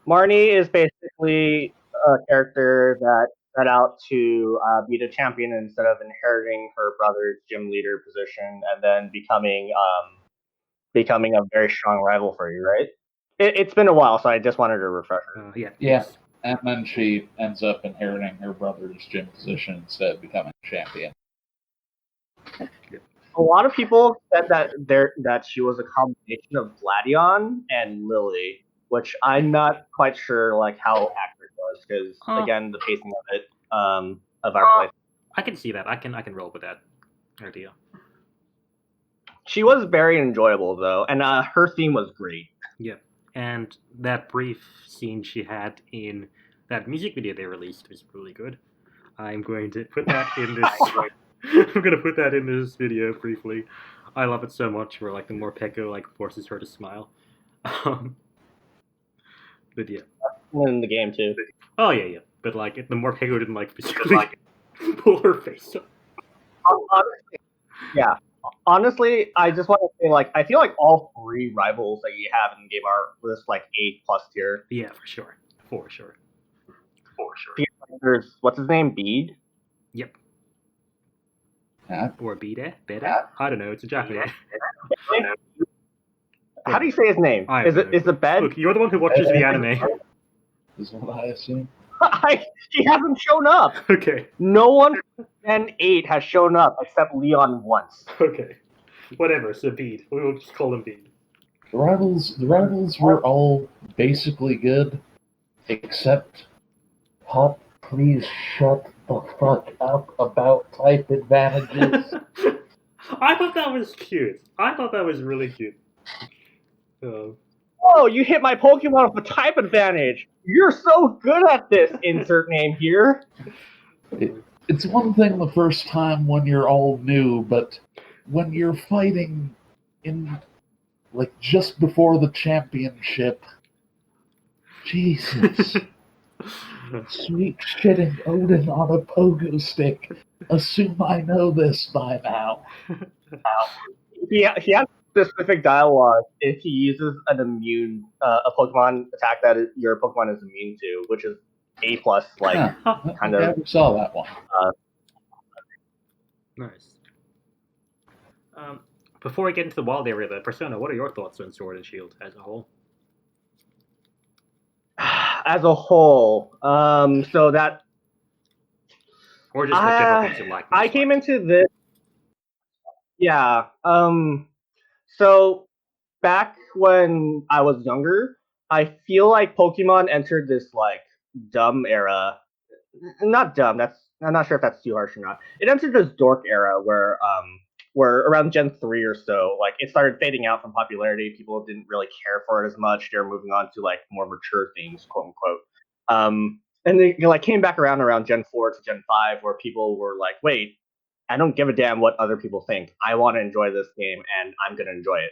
Marnie is basically a character that set out to be the champion instead of inheriting her brother's gym leader position and then becoming a very strong rival for you, right? It's been a while, so I just wanted to refresh her. Yeah. And then she ends up inheriting her brother's gym position instead of becoming champion. A lot of people said that she was a combination of Gladion and Lily, which I'm not quite sure like how accurate it was because again the pacing of it of our play. I can see that. I can roll with that idea. She was very enjoyable though, and her theme was great. Yeah, and that brief scene she had in that music video they released was really good. I'm going to put that in this I'm gonna put that in this video briefly. I love it so much. Where like the Morpeko like forces her to smile. Um, but yeah. In the game too. Oh yeah. But like if the Morpeko didn't like physically pull her face up. Honestly, yeah. Honestly, I just want to say, like, I feel like all 3 rivals that you have in the game are this like A+ tier. Yeah, for sure. There's what's his name, Bede. Yep. Yeah. Or Bede? I don't know. It's a Japanese. How do you say his name? Is it Bed? Look, you're the one who watches the anime. Is what I assume. He hasn't shown up. Okay. No one from Gen 8 has shown up except Leon once. Okay. Whatever. So Bede. We will just call him Bede. The rivals were all basically good, except Pop, please shut the fuck up about type advantages. I thought that was cute. I thought that was really cute. Oh, you hit my Pokemon with a type advantage. You're so good at this. Insert name here. It's one thing the first time when you're all new, but when you're fighting in, like, just before the championship, Jesus. Sweet shitting Odin on a pogo stick. Assume I know this by now. He has specific dialogue if he uses an immune, a Pokemon attack that your Pokemon is immune to, which is A+, like, kind of. I never saw that one. Nice. Before we get into the wild area, though, Persona, what are your thoughts on Sword and Shield as a whole? As a whole, so that or just like general things you like. I came into this, yeah. So back when I was younger, I feel like Pokemon entered this like dumb era. Not dumb. I'm not sure if that's too harsh or not. It entered this dork era where around Gen 3 or so, like it started fading out from popularity. People didn't really care for it as much. They were moving on to like more mature things, quote unquote. And they like came back around Gen 4 to Gen 5, where people were like, wait, I don't give a damn what other people think. I want to enjoy this game, and I'm gonna enjoy it.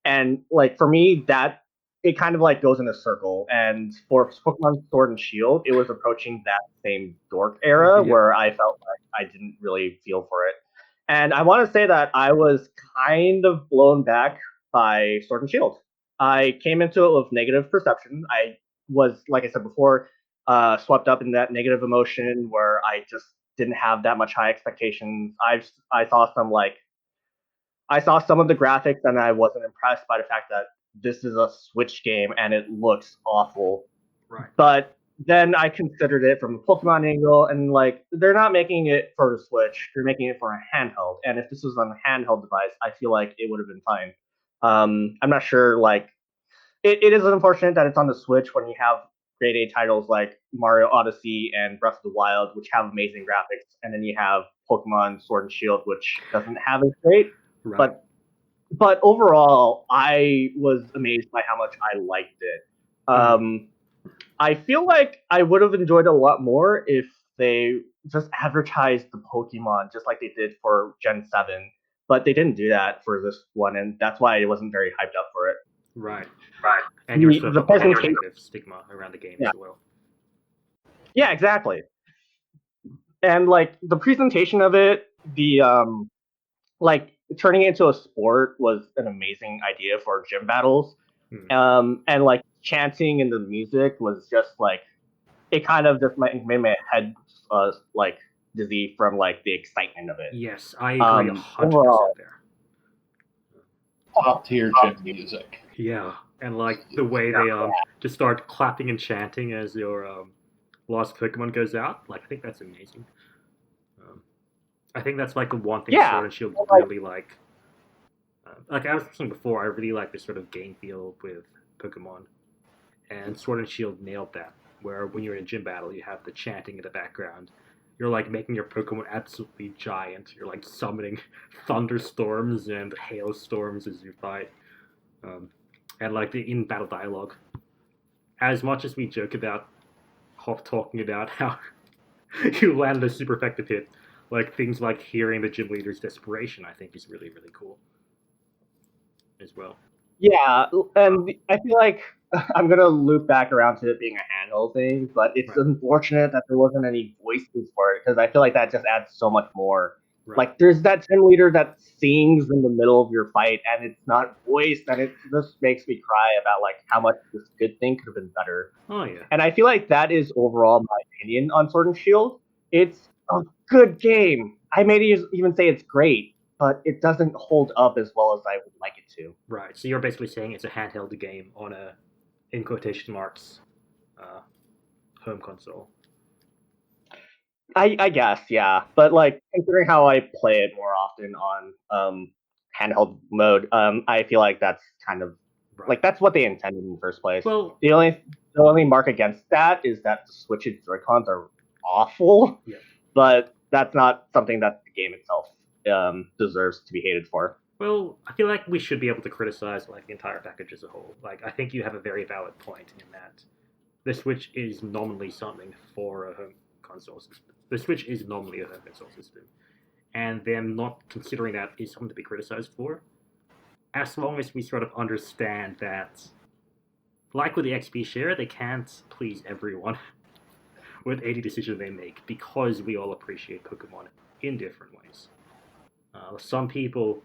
And like for me, that it kind of like goes in a circle. And for Pokemon Sword and Shield, it was approaching that same dork era where I felt like I didn't really feel for it. And I want to say that I was kind of blown back by Sword and Shield. I came into it with negative perception. I was, like I said before, swept up in that negative emotion where I just didn't have that much high expectations. I saw some of the graphics and I wasn't impressed by the fact that this is a Switch game and it looks awful. Right. But then I considered it from a Pokemon angle, and like they're not making it for the Switch; they're making it for a handheld. And if this was on a handheld device, I feel like it would have been fine. I'm not sure. Like, it is unfortunate that it's on the Switch when you have grade A titles like Mario Odyssey and Breath of the Wild, which have amazing graphics, and then you have Pokemon Sword and Shield, which doesn't have as great. Right. But overall, I was amazed by how much I liked it. I feel like I would have enjoyed it a lot more if they just advertised the Pokemon just like they did for Gen 7. But they didn't do that for this one, and that's why I wasn't very hyped up for it. Right. And you were the presentation negative stigma around the game as well. Yeah, exactly. And like the presentation of it, the like turning it into a sport was an amazing idea for gym battles. And like chanting and the music was just like it kind of just made my head like dizzy from like the excitement of it. Yes, I agree 100% there. Top tier gym music. Yeah, and like the way they just start clapping and chanting as your lost Pokemon goes out. Like I think that's amazing. I think that's like the one thing Sword and Shield really like. Like I was saying before, I really like this sort of game feel with Pokemon, and Sword and Shield nailed that. Where when you're in a gym battle, you have the chanting in the background. You're like making your Pokemon absolutely giant. You're like summoning thunderstorms and hailstorms as you fight, and like the in-battle dialogue. As much as we joke about talking about how you landed a super effective hit, like things like hearing the gym leader's desperation, I think is really, really cool as well. Yeah, and I feel like I'm gonna loop back around to it being a handheld thing, but it's Right. unfortunate that there wasn't any voices for it because I feel like that just adds so much more. Right. Like, there's that gym leader that sings in the middle of your fight, and it's not voiced, and it just makes me cry about like how much this good thing could have been better. Oh yeah. And I feel like that is overall my opinion on Sword and Shield. It's a good game. I may even say it's great, but it doesn't hold up as well as I would like it to. Right. So you're basically saying it's a handheld game on a, in quotation marks, home console. I guess, yeah. But like considering how I play it more often on handheld mode, I feel like that's kind of Right. like that's what they intended in the first place. Well, The only mark against that is that the Switch's Joy-Cons are awful. Yeah. But that's not something that the game itself deserves to be hated for. well, I feel like we should be able to criticize like the entire package as a whole. Like, I think you have a very valid point in that the Switch is nominally something for a home console system. The Switch is nominally a home console system, and them not considering that is something to be criticized for. As long as we sort of understand that, like with the XP share, they can't please everyone with any decision they make because we all appreciate Pokemon in different ways. Some people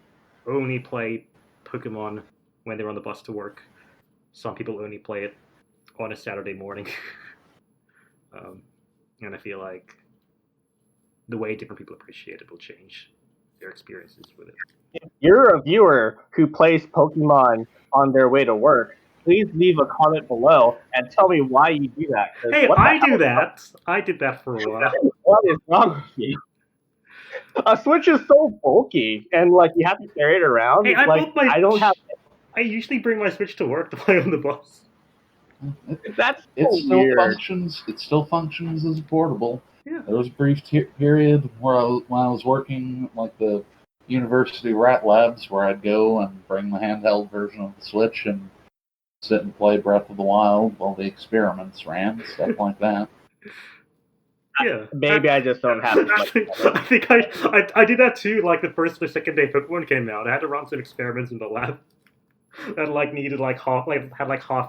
only play Pokemon when they're on the bus to work. Some people only play it on a Saturday morning. And I feel like the way different people appreciate it will change their experiences with it. If you're a viewer who plays Pokemon on their way to work, please leave a comment below and tell me why you do that. Hey, I do that. I did that for a while. What is wrong with you? A Switch is so bulky, and like you have to carry it around. Hey, I don't have. I usually bring my Switch to work to play on the bus. That's It so still weird. functions. It still functions as a portable. Yeah. There was a brief period where when I was working like the university rat labs, where I'd go and bring the handheld version of the Switch and sit and play Breath of the Wild while the experiments ran, stuff like that. Yeah. Maybe I just don't have as much. I think I did that too. Like the first or second day Pokemon came out, I had to run some experiments in the lab that like needed had half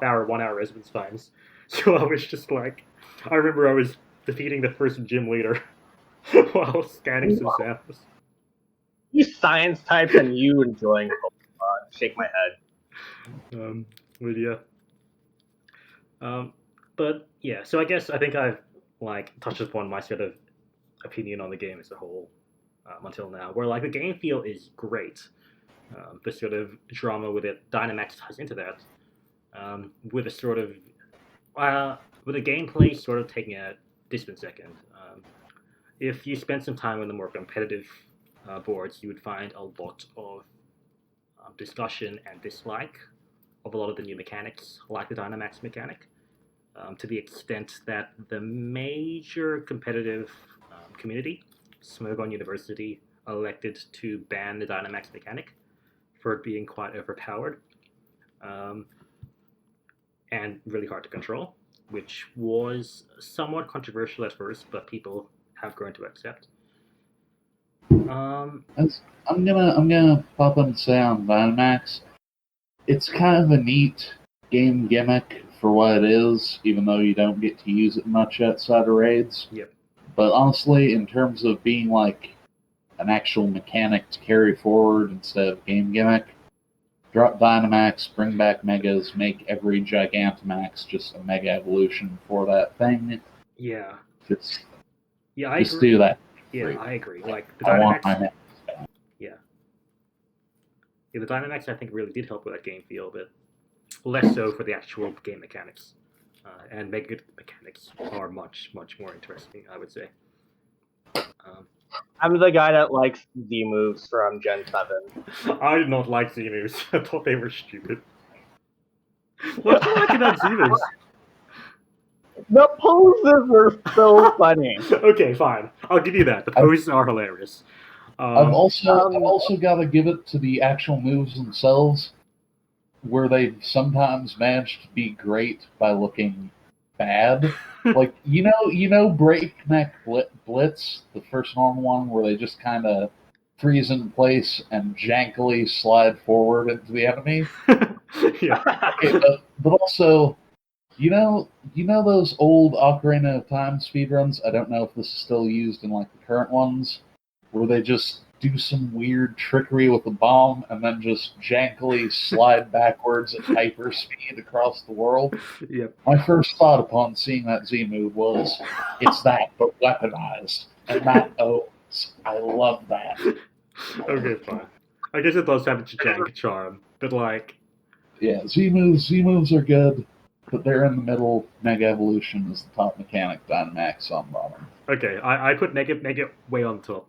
hour, 1 hour residence times. So I was just like, I remember I was defeating the first gym leader while scanning some samples. You science types and you enjoying Pokemon. Shake my head. But yeah. But yeah, so I think I've like touched upon my sort of opinion on the game as a whole until now, where like the game feel is great. The sort of drama with it, Dynamax ties into that, with a sort of with the gameplay sort of taking a distant second. If you spend some time on the more competitive boards, you would find a lot of discussion and dislike of a lot of the new mechanics, like the Dynamax mechanic, to the extent that the major competitive community, Smogon University, elected to ban the Dynamax mechanic for it being quite overpowered and really hard to control, which was somewhat controversial at first, but people have grown to accept. I'm gonna pop up and say on Dynamax, it's kind of a neat game gimmick for what it is, even though you don't get to use it much outside of raids. Yep. But honestly, in terms of being like an actual mechanic to carry forward instead of game gimmick, drop Dynamax, bring back Megas, make every Gigantamax just a Mega evolution for that thing. Yeah. Just I agree. do that. Yeah, Great. I agree. Like the I want my Dynamax. Megas. Yeah, the Dynamax I think really did help with that game feel, but less so for the actual game mechanics. And Mega mechanics are much, much more interesting, I would say. I'm the guy that likes Z moves from Gen 7. I did not like Z moves. I thought they were stupid. What do you like about Z moves? The poses are so funny. Okay, fine. I'll give you that. The poses are hilarious. I've also got to give it to the actual moves themselves, where they've sometimes managed to be great by looking bad. Like you know, Breakneck Blitz, the first normal one, where they just kind of freeze in place and jankily slide forward into the enemy. Yeah. Okay, but also, you know those old Ocarina of Time speedruns. I don't know if this is still used in like the current ones, where they just do some weird trickery with a bomb and then just jankily slide backwards at hyper speed across the world. Yep. My first thought upon seeing that Z move was, it's that, but weaponized. And that owns. I love that. Okay, fine. I guess it does have its jank charm, but like, Yeah, Z moves are good, but they're in the middle. Mega Evolution is the top mechanic, Dynamax on bottom. okay, I put Mega way on top,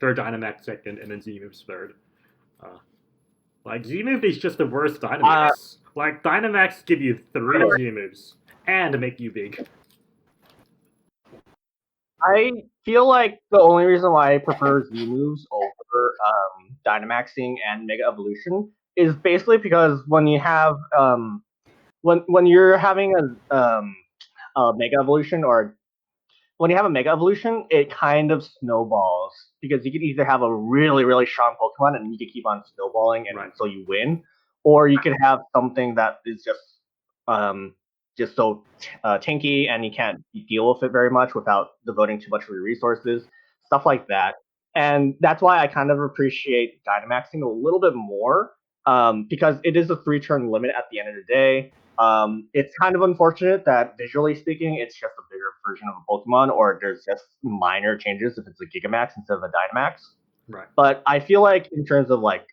third Dynamax second, and then Z moves third. Like Z move is just the worst Dynamax. Like Dynamax give you 3 Z moves and make you big. I feel like the only reason why I prefer Z moves over Dynamaxing and Mega Evolution is basically because when you have when you're having a Mega Evolution, or when you have a Mega Evolution, it kind of snowballs because you could either have a really, really strong Pokemon and you can keep on snowballing and Right. so you win, or you could have something that is just so tanky and you can't deal with it very much without devoting too much of your resources, stuff like that. And that's why I kind of appreciate Dynamaxing a little bit more because it is a 3-turn limit at the end of the day. It's kind of unfortunate that visually speaking, it's just a bigger version of a Pokemon, or there's just minor changes if it's a Gigamax instead of a Dynamax. Right. But I feel like in terms of like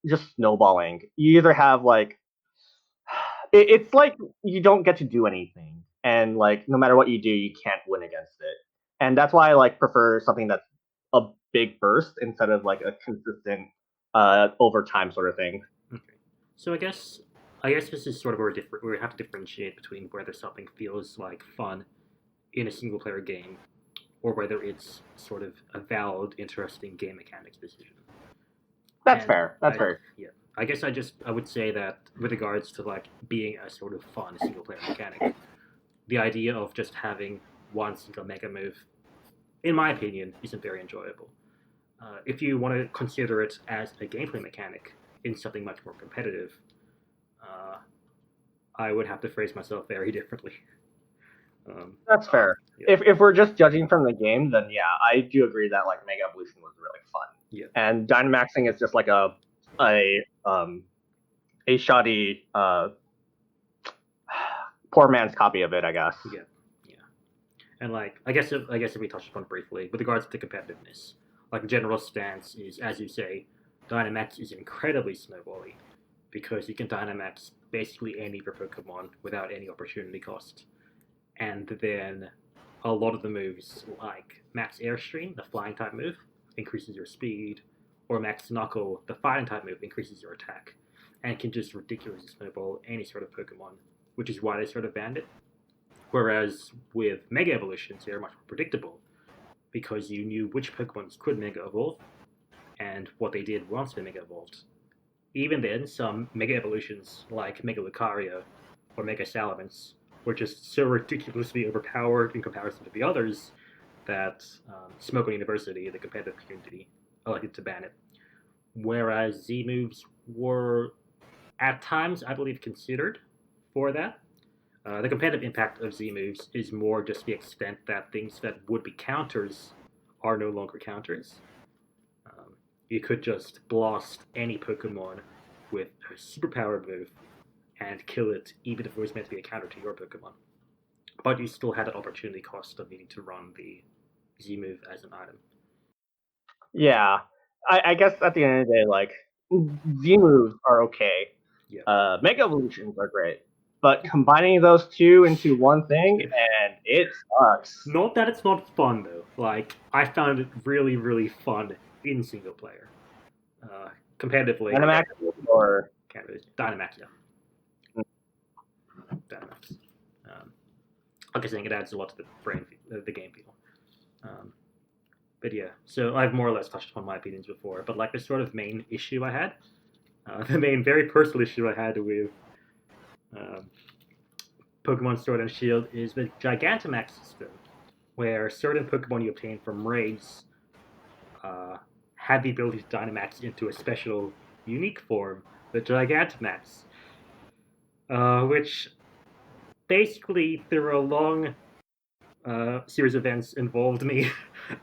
just snowballing, you either have like it's like you don't get to do anything, and like no matter what you do, you can't win against it. And that's why I like prefer something that's a big burst instead of like a consistent over time sort of thing. Okay. So I guess this is sort of where we have to differentiate between whether something feels like fun in a single player game or whether it's sort of a valid, interesting game mechanics decision. That's And fair. That's fair. Yeah. I guess I would say that with regards to like being a sort of fun single player mechanic, the idea of just having one single mega move, in my opinion, isn't very enjoyable. If you want to consider it as a gameplay mechanic in something much more competitive, uh, I would have to phrase myself very differently. That's fair. Yeah. If we're just judging from the game, then yeah, I do agree that like Mega Evolution was really fun. Yeah. And Dynamaxing is just like a shoddy poor man's copy of it, I guess. Yeah. And like, I guess if we touched upon it briefly, with regards to competitiveness, like the general stance is, as you say, Dynamax is incredibly snowbally because you can Dynamax basically any of your Pokemon without any opportunity cost. And then a lot of the moves, like Max Airstream, the flying type move, increases your speed, or Max Knuckle, the fighting type move, increases your attack, and can just ridiculously snowball any sort of Pokemon, which is why they sort of banned it. Whereas with Mega Evolutions, they're much more predictable because you knew which Pokemons could Mega Evolve and what they did once they Mega Evolved. Even then, some Mega Evolutions, like Mega Lucario or Mega Salamence, were just so ridiculously overpowered in comparison to the others that Smoke University, the competitive community, elected to ban it. Whereas Z moves were, at times, I believe, considered for that. The competitive impact of Z moves is more just the extent that things that would be counters are no longer counters. You could just blast any Pokemon with a superpowered move and kill it, even if it was meant to be a counter to your Pokemon. But you still had an opportunity cost of needing to run the Z move as an item. Yeah. I guess at the end of the day, like Z moves are okay. Yeah. Mega Evolutions are great. But combining those two into one thing, and it sucks. Not that it's not fun though. Like I found it really, really fun in single player. Competitively, Dynamax or can't really Dynamax, yeah. Dynamax. Like I was saying, it adds a lot to the game feel. But yeah, so I've more or less touched upon my opinions before. But like the sort of main issue I had, the main very personal issue I had with Pokemon Sword and Shield is the Gigantamax system, where certain Pokemon you obtain from raids had the ability to Dynamax into a special, unique form, the Gigantamax, which basically, through a long series of events, involved me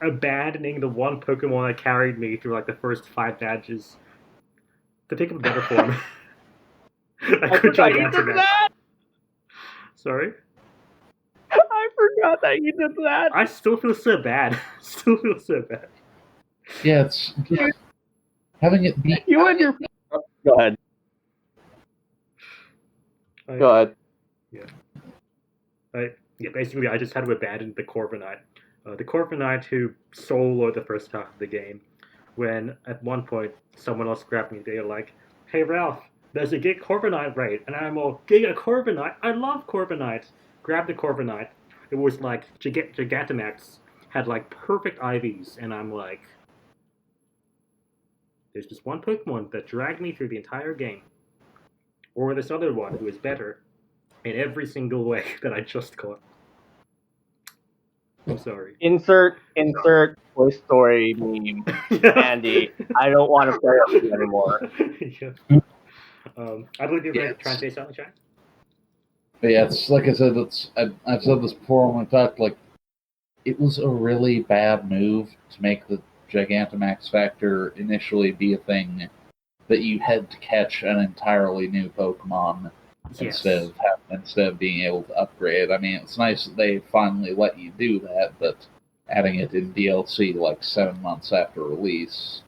abandoning the one Pokemon that carried me through like the first 5 badges to pick up a better form. I forgot you did that! Sorry? I forgot that you did that! I still feel so bad. Yeah, it's having it be. You and your... Go ahead. Go ahead. Yeah, basically, I just had to abandon the Corviknight. The Corviknight who soloed the first half of the game, when at one point someone else grabbed me. They were like, "Hey Ralph, there's a Giga Corviknight raid," and I'm all, "Giga Corviknight? I love Corviknight." Grab the Corviknight. It was like Gigantamax had like perfect IVs, and I'm like, there's just one Pokemon that dragged me through the entire game, or this other one who is better in every single way that I just caught. I'm sorry. Insert Toy Story meme. Andy, I don't want to play with you anymore. Yeah. I believe you're going to try and say something, Shane? But yeah, it's like I said. I've said this before when I talked. Like, it was a really bad move to make the Gigantamax factor initially be a thing that you had to catch an entirely new Pokemon instead of being able to upgrade. I mean, it's nice that they finally let you do that, but adding it in DLC like 7 months after release,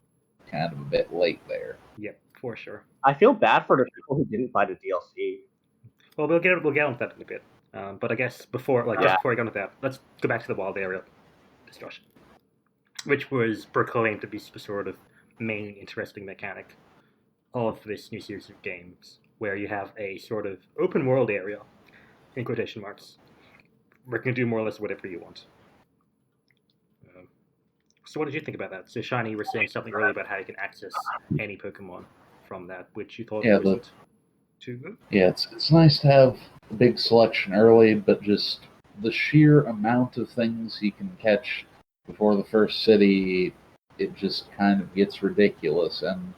kind of a bit late there. Yep, for sure. I feel bad for the people who didn't buy the DLC. Well, we'll get on that in a bit. But I guess before I go into that, let's go back to the wild area discussion, which was proclaimed to be the sort of main interesting mechanic of this new series of games, where you have a sort of open world area, in quotation marks, where you can do more or less whatever you want. So what did you think about that? So Shiny, you were saying something earlier about how you can access any Pokemon from that, which you thought wasn't too good? Yeah, it's nice to have a big selection early, but just the sheer amount of things you can catch before the first city, it just kind of gets ridiculous. And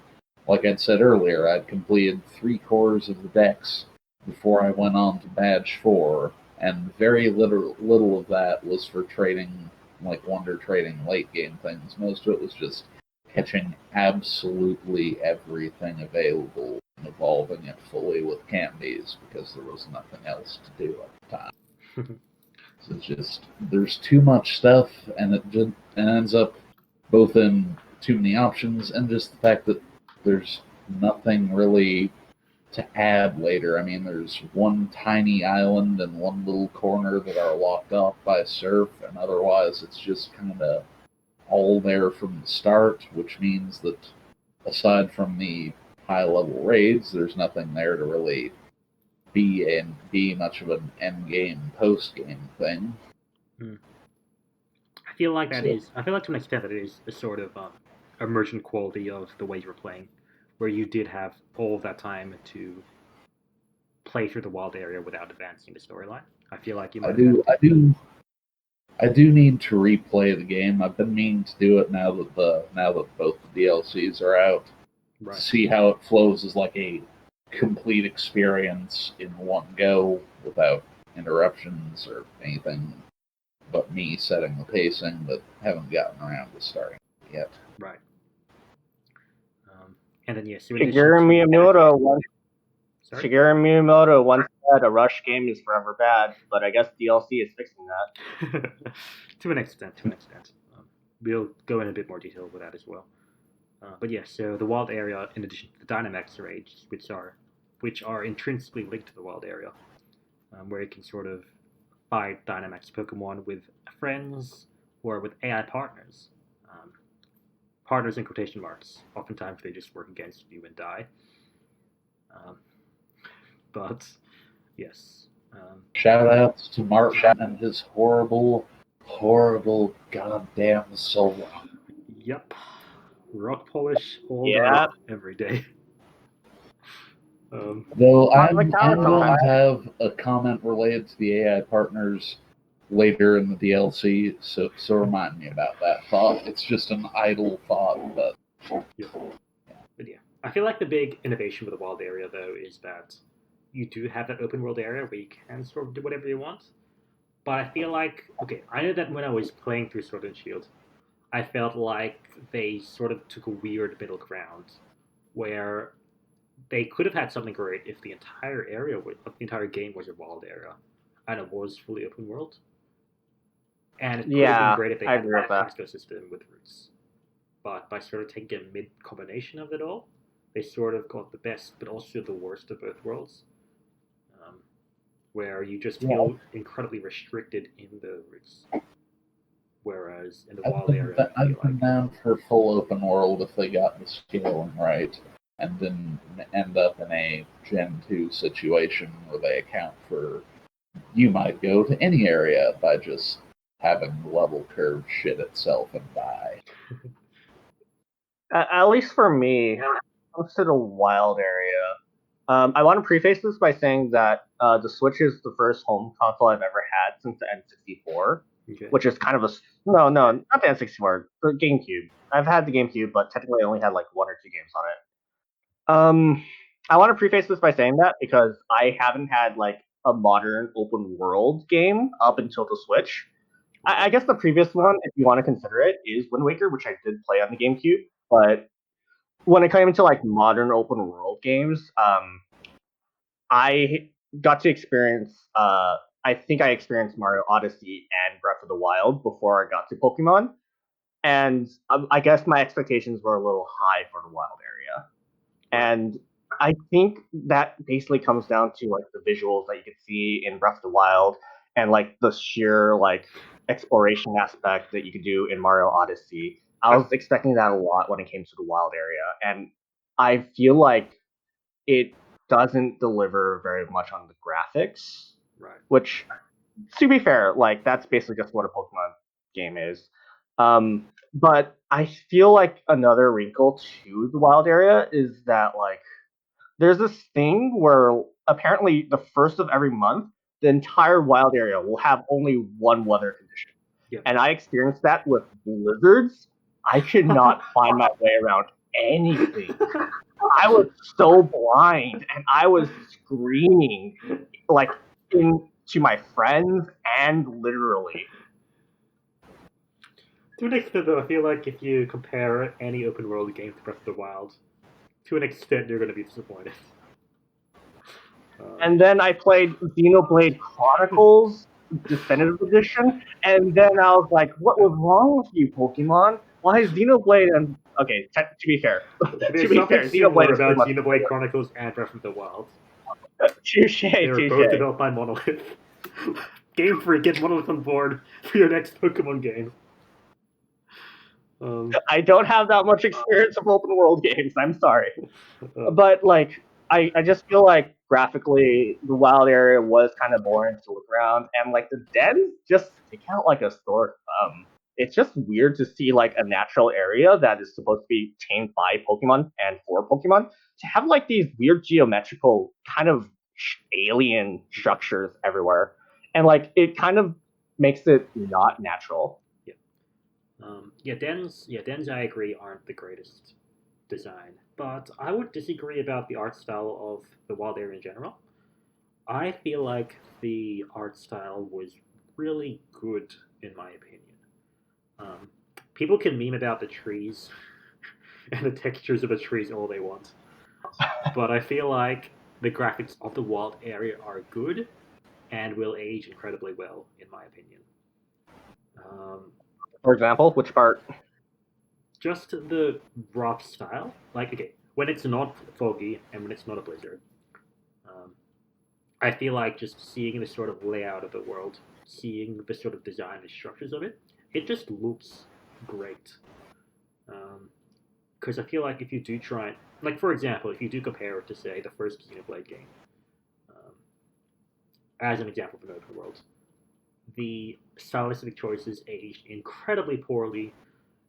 like I'd said earlier, I'd completed 3/4 of the decks before I went on to Badge 4, and very little of that was for trading, like wonder trading late game things. Most of it was just catching absolutely everything available and evolving it fully with candies because there was nothing else to do at the time. So it's just, there's too much stuff, and it ends up both in too many options and just the fact that there's nothing really to add later. I mean, there's one tiny island and one little corner that are locked off by surf, and otherwise it's just kind of all there from the start, which means that aside from the high-level raids, there's nothing there to really be much of an end-game, post-game thing. I feel like to an extent that it is a sort of emergent quality of the way you were playing, where you did have all of that time to play through the wild area without advancing the storyline. I feel like you might I do need to replay the game. I've been meaning to do it now that both the DLCs are out. Right. To see how it flows as like a complete experience in one go without interruptions or anything but me setting the pacing, but haven't gotten around to starting yet. Right. And then yes, Shigeru Miyamoto once said a rush game is forever bad, but I guess DLC is fixing that. To an extent. We'll go in a bit more detail with that as well. But yes, so the wild area, in addition to the Dynamax raids, which are intrinsically linked to the wild area, where you can sort of fight Dynamax Pokemon with friends or with AI partners. Partners in quotation marks. Oftentimes they just work against you and die. But yes. Shout outs to Martin and his horrible goddamn solo. Yep. Rock polish all Yeah. day, every day. Though I'm McTower going sometimes. to have a comment related to the AI partners later in the DLC, so remind me about that thought. It's just an idle thought, but But yeah, I feel like the big innovation with the wild area though is that you do have that open world area where you can sort of do whatever you want. But I feel like, okay, I know that when I was playing through Sword and Shield, I felt like they sort of took a weird middle ground where they could have had something great if the entire area, the entire game was a wild area and it was fully open world. And it could have been Yeah, great if they I had agree with a that. classical system with roots. But by sort of taking a mid combination of it all, they sort of got the best but also the worst of both worlds. Where you just Yeah. feel incredibly restricted in the roots. Whereas in the wild area, you I've feel been like down for full open world if they got the scaling right, and then end up in a Gen 2 situation where they account for you might go to any area by just having the level curve shit itself and die. At least for me, when it comes to the wild area, I want to preface this by saying that the Switch is the first home console I've ever had since the N64, okay. which is kind of a no, not the N64, the GameCube. I've had the GameCube, but technically I only had like 1 or 2 games on it. I want to preface this by saying that because I haven't had like a modern open world game up until the Switch. I guess the previous one, if you want to consider it, is Wind Waker, which I did play on the GameCube. But when it came to like modern open world games, I got to experience. I think I experienced Mario Odyssey and Breath of the Wild before I got to Pokemon, and I guess my expectations were a little high for the wild area. And I think that basically comes down to like the visuals that you could see in Breath of the Wild and like the sheer like exploration aspect that you could do in Mario Odyssey. I was expecting that a lot when it came to the wild area, and I feel like it doesn't deliver very much on the graphics. Right. Which, to be fair, like that's basically just what a Pokemon game is. But I feel like another wrinkle to the wild area is that like there's this thing where apparently the first of every month, the entire wild area will have only one weather condition. Yeah. And I experienced that with blizzards. I could not find my way around anything. I was so blind and I was screaming like to my friends and literally. To an extent, though, I feel like if you compare any open world game to Breath of the Wild, to an extent, you're going to be disappointed. And then I played Xenoblade Chronicles Definitive Edition, and then I was like, "What was wrong with you, Pokemon? Why is Xenoblade?" And okay, to be fair, There's something Xenoblade similar is pretty about much Xenoblade Chronicles and Breath of the Wild. touche. They were both developed by Monolith. Game Freak, get Monolith on board for your next Pokemon game. I don't have that much experience of open world games. I'm sorry, but like I just feel like graphically the wild area was kind of boring to look around, and like the dens just stick out like a sore thumb. It's just weird to see like a natural area that is supposed to be tamed by Pokemon and for Pokemon to have like these weird geometrical kind of alien structures everywhere, and like it kind of makes it not natural. Dens I agree aren't the greatest design, but I would disagree about the art style of the wild area in general. I feel like the art style was really good in my opinion. Um, People can meme about the trees and the textures of the trees all they want, but I feel like the graphics of the wild area are good and will age incredibly well, in my opinion. For example, which part? Just the rock style, like okay, when it's not foggy and when it's not a blizzard, um, I feel like just seeing the sort of layout of the world, seeing the sort of design and structures of it, it just looks great. Because I feel like if you do try, like for example, if you do compare it to say the first Xenoblade game, um, as an example of an open world, the stylistic choices aged incredibly poorly,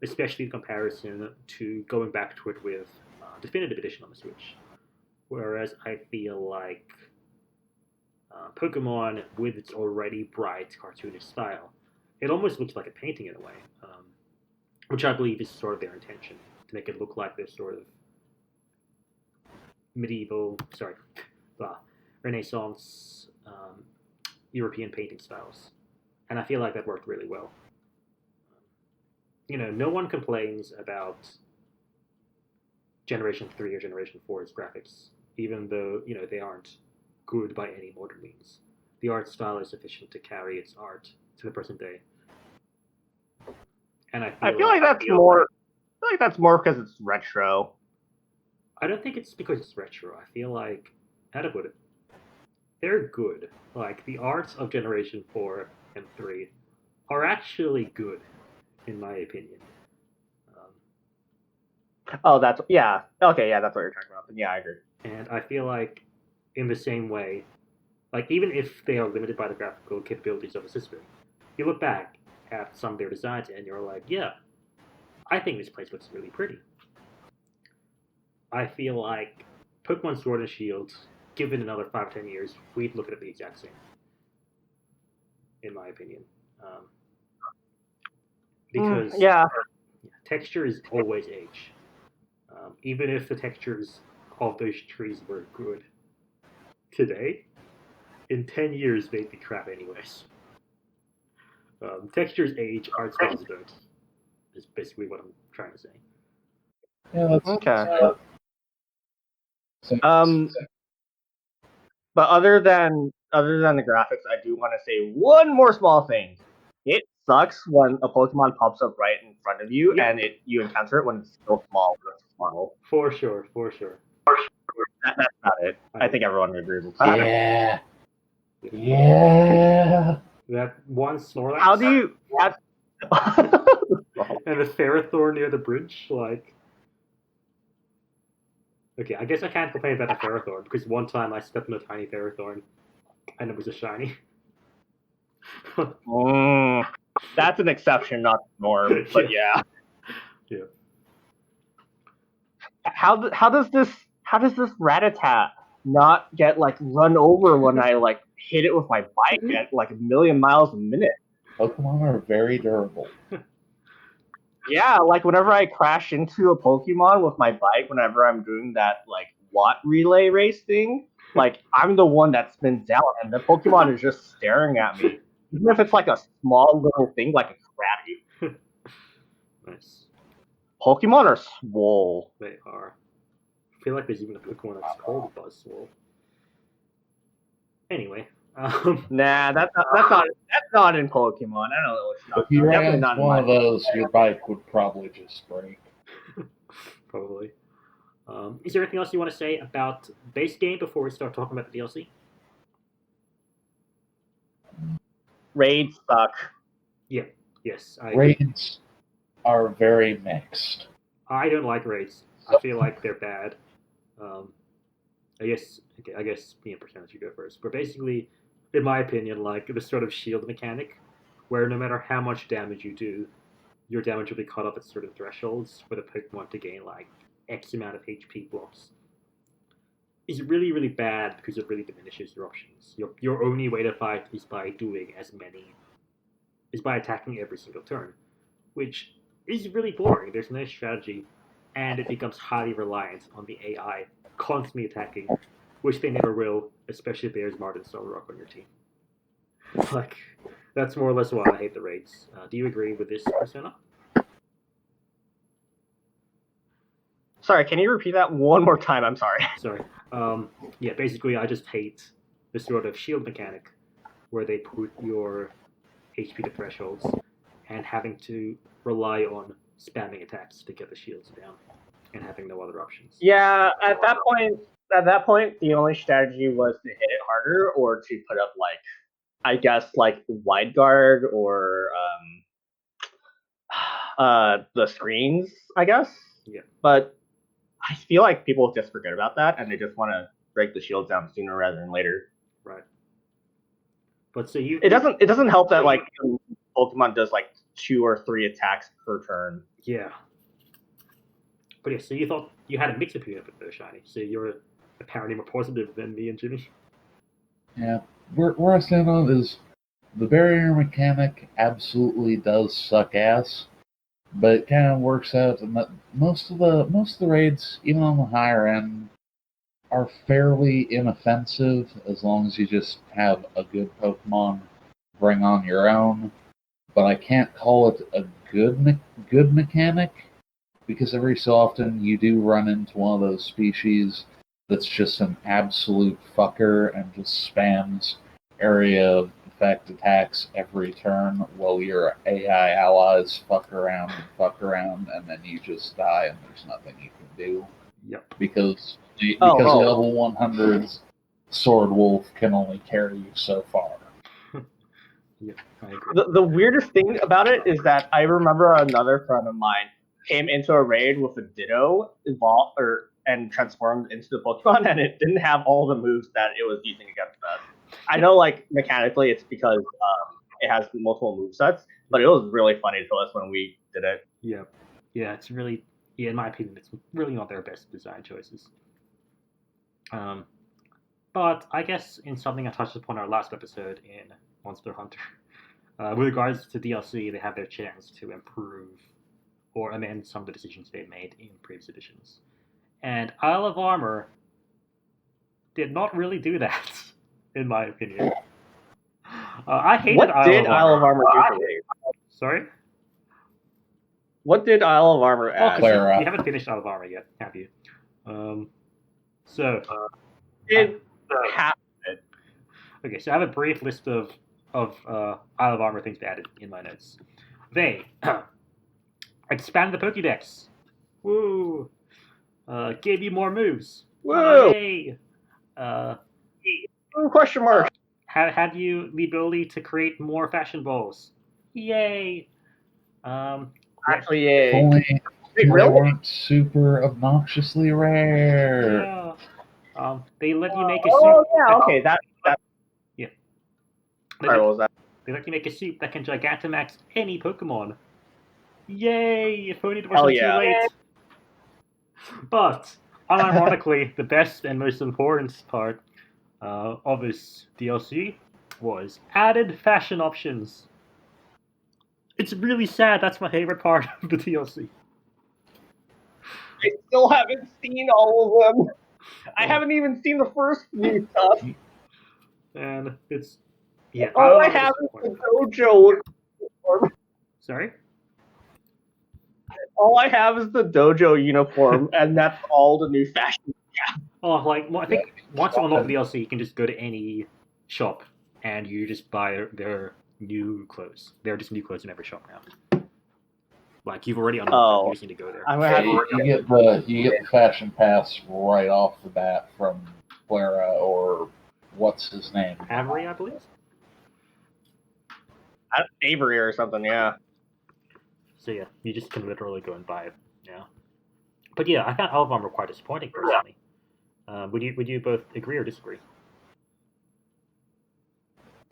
especially in comparison to going back to it with Definitive Edition on the Switch. Whereas I feel like Pokemon, with its already bright cartoonish style, it almost looks like a painting in a way, which I believe is sort of their intention, to make it look like this sort of blah, Renaissance European painting styles. And I feel like that worked really well. No one complains about Generation 3 or Generation 4's graphics, even though, they aren't good by any modern means. The art style is sufficient to carry its art to the present day. And I feel like that's more. I feel like that's more because it's retro. I don't think it's because it's retro. I feel like, how to put it, they're good. Like, the arts of Generation 4 and 3 are actually good, in my opinion. Oh, that's yeah. Okay, yeah, that's what you're talking about. Yeah, I agree. And I feel like, in the same way, like, even if they are limited by the graphical capabilities of the system, you look back at some of their designs and you're like, yeah, I think this place looks really pretty. I feel like Pokemon Sword and Shield, given another 5 to 10 years, we'd look at it the exact same, in my opinion. Because texture is always age. Even if the textures of those trees were good today, in 10 years they'd be crap anyways. Textures age, art styles don't. Is basically what I'm trying to say. Yeah, that's okay. But other than the graphics, I do want to say one more small thing. It sucks when a Pokemon pops up right in front of you and you encounter it when it's still small. For sure. That's not it. I think everyone agrees with that. Yeah. That one Snorlax. How do you? And the Ferrothorn near the bridge, like. Okay, I guess I can't complain about the Ferrothorn because one time I stepped on a tiny Ferrothorn, and it was a shiny. That's an exception, not the norm. But yeah. How does this Rattata not get run over when I hit it with my bike at a million miles a minute? Pokemon are very durable. Yeah, whenever I crash into a Pokemon with my bike, whenever I'm doing that Watt relay race thing, I'm the one that spins out, and the Pokemon is just staring at me. Even if it's a small little thing like a Krabby. Nice. Pokemon are swole. They are. I feel like there's even a Pokemon that's called Buzzwole. Anyway. Nah, that's not in Pokemon. I don't know. It's not. If you Definitely ran not in one of those, your bike would probably just break. Probably. Is there anything else you want to say about base game before we start talking about the DLC? Raids suck. Yeah. Yes. I agree. Raids are very mixed. I don't like raids. I feel like they're bad. I guess me and Percentage should go first. But basically, in my opinion, the sort of shield mechanic, where no matter how much damage you do, your damage will be cut off at certain thresholds for the Pokemon to gain X amount of HP blocks, is really, really bad because it really diminishes your options. Your only way to fight is by attacking every single turn, which is really boring. There's no strategy, and it becomes highly reliant on the AI constantly attacking, which they never will, especially if there's Martin Solrock on your team. That's more or less why I hate the raids. Do you agree with this, Persona? Sorry, can you repeat that one more time? I'm sorry. Sorry. Yeah, basically, I just hate the sort of shield mechanic where they put your HP to thresholds and having to rely on spamming attacks to get the shields down and having no other options. Yeah, at that point, the only strategy was to hit it harder or to put up I guess wide guard or the screens, I guess. Yeah. But I feel like people just forget about that and they just want to break the shields down sooner rather than later. Right. But so it doesn't help that Pokemon does 2 or 3 attacks per turn. Yeah. But yeah, so you thought you had a mix opinion of it though, Shiny. So apparently more positive than me and Jimmy. Yeah, where I stand on it is the barrier mechanic absolutely does suck ass, but it kind of works out, and that most of the raids, even on the higher end, are fairly inoffensive as long as you just have a good Pokemon bring on your own. But I can't call it a good mechanic because every so often you do run into one of those species that's just an absolute fucker and just spams area of effect attacks every turn while your AI allies fuck around, and then you just die and there's nothing you can do. Yep. Because level 100's Sword Wolf can only carry you so far. Yeah, I agree. The weirdest thing about it is that I remember another friend of mine came into a raid with a Ditto and transformed into the Pokemon, and it didn't have all the moves that it was using against us. I know, like, mechanically it's because it has multiple movesets, but it was really funny to us when we did it. Yeah, it's really, in my opinion, it's really not their best design choices. But I guess in something I touched upon our last episode in Monster Hunter, with regards to DLC, they have their chance to improve or amend some of the decisions they made in previous editions. And Isle of Armor did not really do that, in my opinion. I hated What Isle did of Isle of Armor. Armor do for you? Sorry? What did Isle of Armor Oh, add? because you haven't finished Isle of Armor yet, have you? It happened. Okay, so I have a brief list of Isle of Armor things they added in my notes. They expanded the Pokédex. Woo! Gave you more moves. Woo! Yay! Question mark. Had you the ability to create more fashion balls. Yay! Actually, yay. Only Wait, they really? weren't super obnoxiously rare. Yeah. They let you make a suit. Oh yeah, okay. That. Yeah. Sorry, what was that? They let you make a suit that can Gigantamax any Pokemon. Yay! If only it Hell wasn't yeah. too late. But, unironically, the best and most important part of this DLC was added fashion options. It's really sad. That's my favorite part of the DLC. I still haven't seen all of them. I haven't even seen the first few stuff. And it's All I have is the dojo uniform. Sorry? All I have is the dojo uniform, and that's all the new fashion. Oh, I think once you unlock the DLC, you can just go to any shop and you just buy their new clothes. There are just new clothes in every shop now. Like you've already unlocked it, you just need to go there. I'm gonna have You get the fashion pass right off the bat from Clara or what's his name? Avery, I believe. Avery or something, yeah. So yeah, you just can literally go and buy it now. But yeah, I found Isle of Armor quite disappointing personally. Would you both agree or disagree?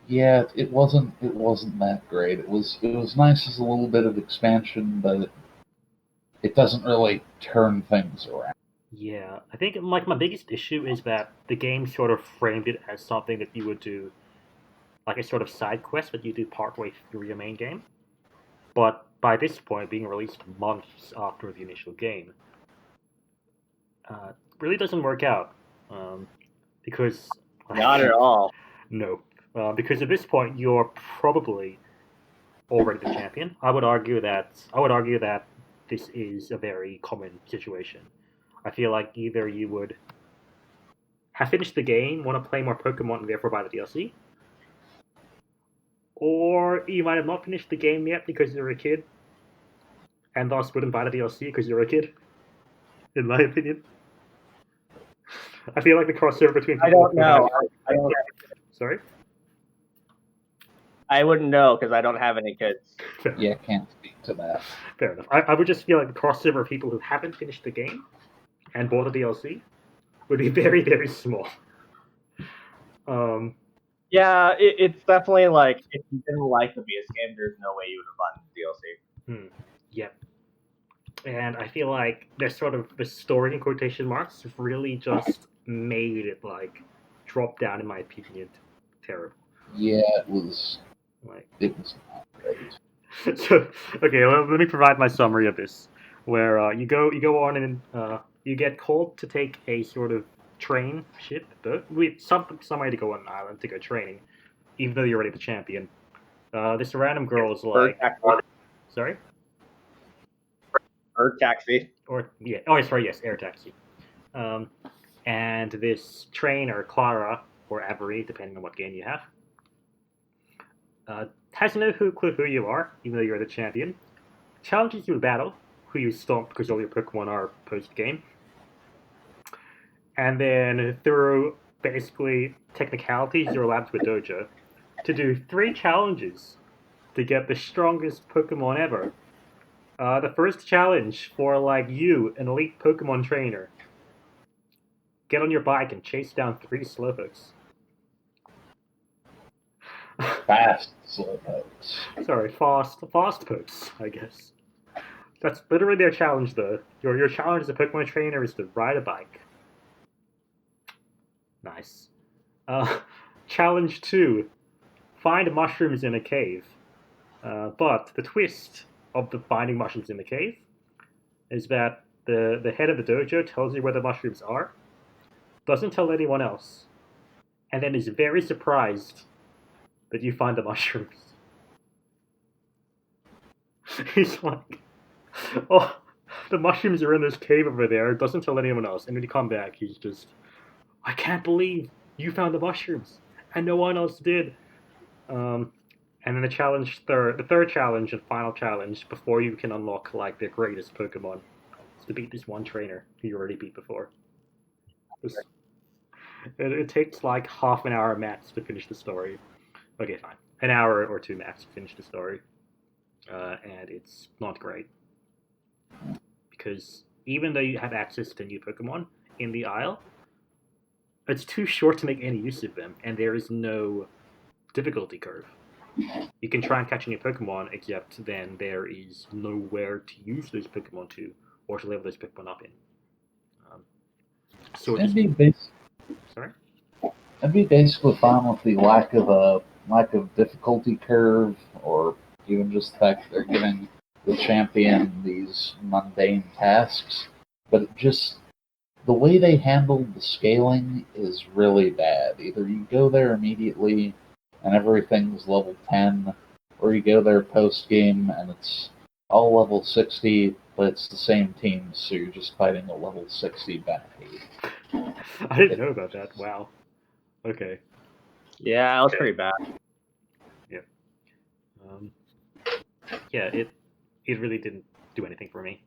Yeah, it wasn't that great. It was nice as a little bit of expansion, but it doesn't really turn things around. Yeah, I think like my biggest issue is that the game sort of framed it as something that you would do, like a sort of side quest that you do partway through your main game. But by this point, being released months after the initial game, really doesn't work out because Not at all. No, because at this point you're probably already the champion. I would argue that this is a very common situation. I feel like either you would have finished the game, want to play more Pokemon, and therefore buy the DLC, or you might have not finished the game yet because you're a kid, and thus wouldn't buy the DLC because you're a kid. In my opinion, I feel like the crossover between people. I don't know. Sorry. I wouldn't know because I don't have any kids. Yeah, can't speak to that. Fair enough. I would just feel like the crossover of people who haven't finished the game and bought the DLC would be very, very small. Yeah, it's definitely like if you didn't like the base game, there's no way you would have bought the DLC. Yep. And I feel like there's sort of the story in quotation marks really just made it like drop down, in my opinion, terrible. Yeah, it was Like, not great. so okay, let me provide my summary of this, where you go on and you get called to take a sort of train ship boat with somebody to go on an island to go training, even though you're already the champion. This random girl is Bird like, taxi. sorry, Bird taxi. or yeah, oh sorry, yes, air taxi. Um, and this trainer, Clara or Avery, depending on what game you have, has no clue who you are, even though you're the champion. Challenges you in battle, who you stomp because all your Pokemon are post game. And then through basically technicalities, you're allowed to a dojo to do 3 challenges to get the strongest Pokemon ever. The first challenge for like you, an elite Pokemon trainer, get on your bike and chase down 3 Slowpokes. Fast Slowpokes. Sorry, fast pokes, I guess. That's literally their challenge, though. Your challenge as a Pokemon trainer is to ride a bike. Nice. Challenge 2: find mushrooms in a cave. But the twist of the finding mushrooms in the cave is that the head of the dojo tells you where the mushrooms are, doesn't tell anyone else, and then is very surprised that you find the mushrooms. He's like, oh, the mushrooms are in this cave over there, doesn't tell anyone else, and when you come back, he's just, I can't believe you found the mushrooms, and no one else did. And then the third challenge and final challenge before you can unlock like the greatest Pokemon is to beat this one trainer who you already beat before. It takes like half an hour max to finish the story. Okay, fine, an hour or 2 max to finish the story, and it's not great because even though you have access to new Pokemon in the Isle, it's too short to make any use of them, and there is no difficulty curve. You can try and catch a new Pokemon, except then there is nowhere to use those Pokemon to, or to level those Pokemon up in. So It'd be sorry? I'd be basically fine with the lack of difficulty curve, or even just the fact that they're giving the champion these mundane tasks. But it just the way they handled the scaling is really bad. Either you go there immediately and everything's level 10, or you go there post game and it's all level 60, but it's the same team, so you're just fighting a level 60 Batmobile. I didn't know about that. Wow. Okay. Yeah, that was pretty bad. Yeah. Yeah, it really didn't do anything for me.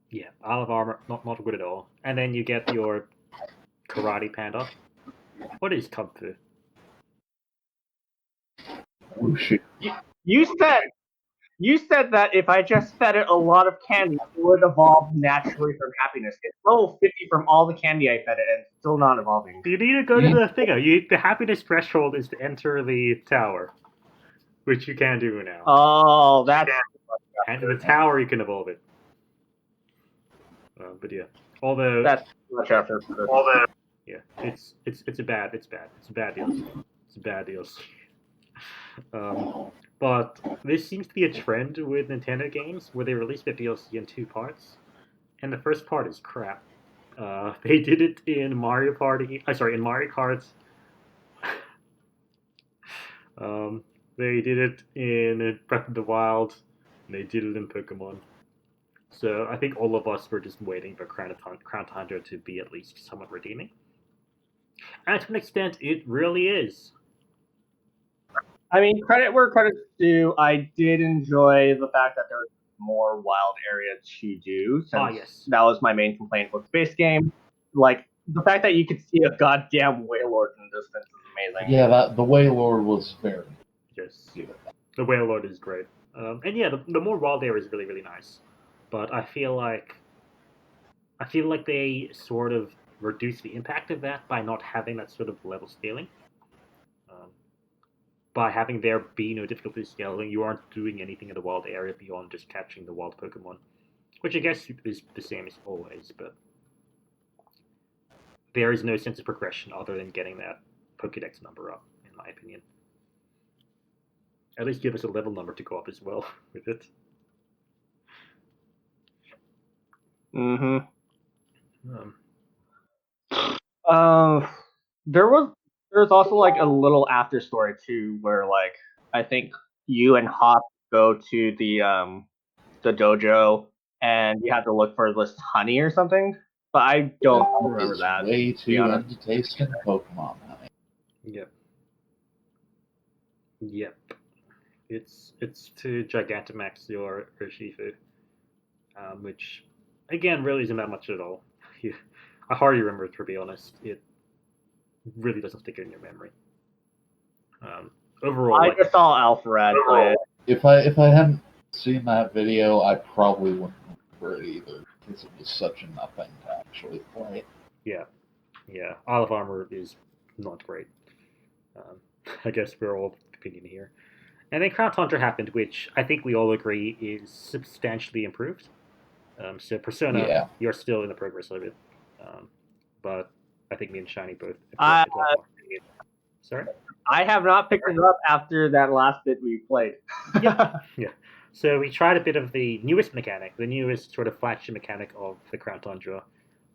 Yeah, Isle of Armor, not good at all. And then you get your Karate Panda. What is Kung Fu? Wushu. You said that if I just fed it a lot of candy, it would evolve naturally from happiness. It's level 50 from all the candy I fed it, and it's still not evolving. You need to go to the figure. The happiness threshold is to enter the tower, which you can do now. Oh, that's... And in the tower, you can evolve it. But yeah, although That's too much effort. yeah, it's a bad deal. It's a bad deal. But this seems to be a trend with Nintendo games where they release their DLC in 2 parts, and the first part is crap. They did it in Mario Party. In Mario Kart. They did it in Breath of the Wild. And they did it in Pokemon. So I think all of us were just waiting for Crown Tundra to be at least somewhat redeeming. And to an extent, it really is. I mean, credit where credit's due. I did enjoy the fact that there was more wild area to do, since Yes. that was my main complaint with the base game. Like, the fact that you could see a goddamn Wailord in the distance is amazing. Yeah, the Wailord was very Yes. The Wailord is great. And yeah, the more wild area is really, really nice. But I feel like they sort of reduce the impact of that by not having that sort of level scaling. By having there be no difficulty scaling, you aren't doing anything in the wild area beyond just catching the wild Pokemon. which I guess is the same as always, but there is no sense of progression other than getting that Pokedex number up, in my opinion. At least give us a level number to go up as well with it. Mm-hmm. Um, There's also like a little after story too, where like I think you and Hop go to the dojo and you have to look for this honey or something. But I don't remember It's that. way To be too honest. into tasting Pokemon honey. Yep. It's to Gigantamax your Urshifu, which again really isn't that much at all. I hardly remember it, to be honest. It really doesn't stick in your memory. Overall, I like, just saw Alfred play it. If I hadn't seen that video, I probably wouldn't remember it either, because it was such a nothing to actually play. yeah, Isle of Armor is not great. I guess we're all of the opinion here. And then Crown Tundra happened, which I think we all agree is substantially improved. So Persona, Yeah. you're still in the progress of it, but I think me and Shiny both. I- Sorry. I have not picked it up after that last bit we played. Yeah. So we tried a bit of the newest mechanic, the newest sort of flagship mechanic of the Crown Tundra,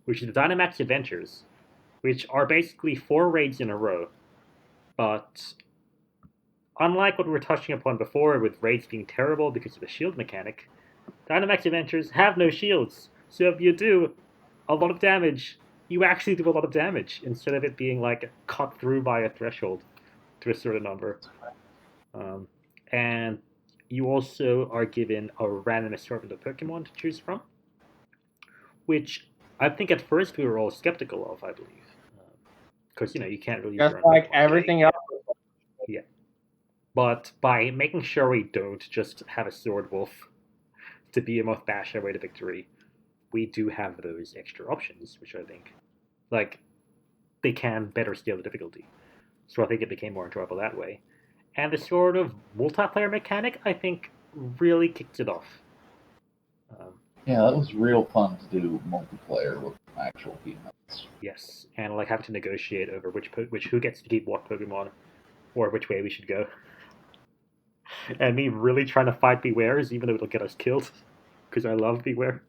which is the Dynamax Adventures, which are basically 4 raids in a row. But unlike what we were touching upon before with raids being terrible because of the shield mechanic, Dynamax Adventures have no shields. So if you do a lot of damage, you actually do a lot of damage instead of it being like cut through by a threshold to a certain number. And you also are given a random assortment of Pokemon to choose from, which I think at first we were all skeptical of, I believe. Because, you can't really use Just your own like Pokemon. everything else. Yeah. But by making sure we don't just have a Sword Wolf to Behemoth Bash our way to victory, we do have those extra options, which I think, like, they can better scale the difficulty. So I think it became more enjoyable that way. And the sort of multiplayer mechanic, I think, really kicked it off. Yeah, that was real fun to do multiplayer with actual teammates. Yes, and like having to negotiate over who gets to keep what Pokemon, or which way we should go. And me really trying to fight Bewares, even though it'll get us killed, because I love Beware.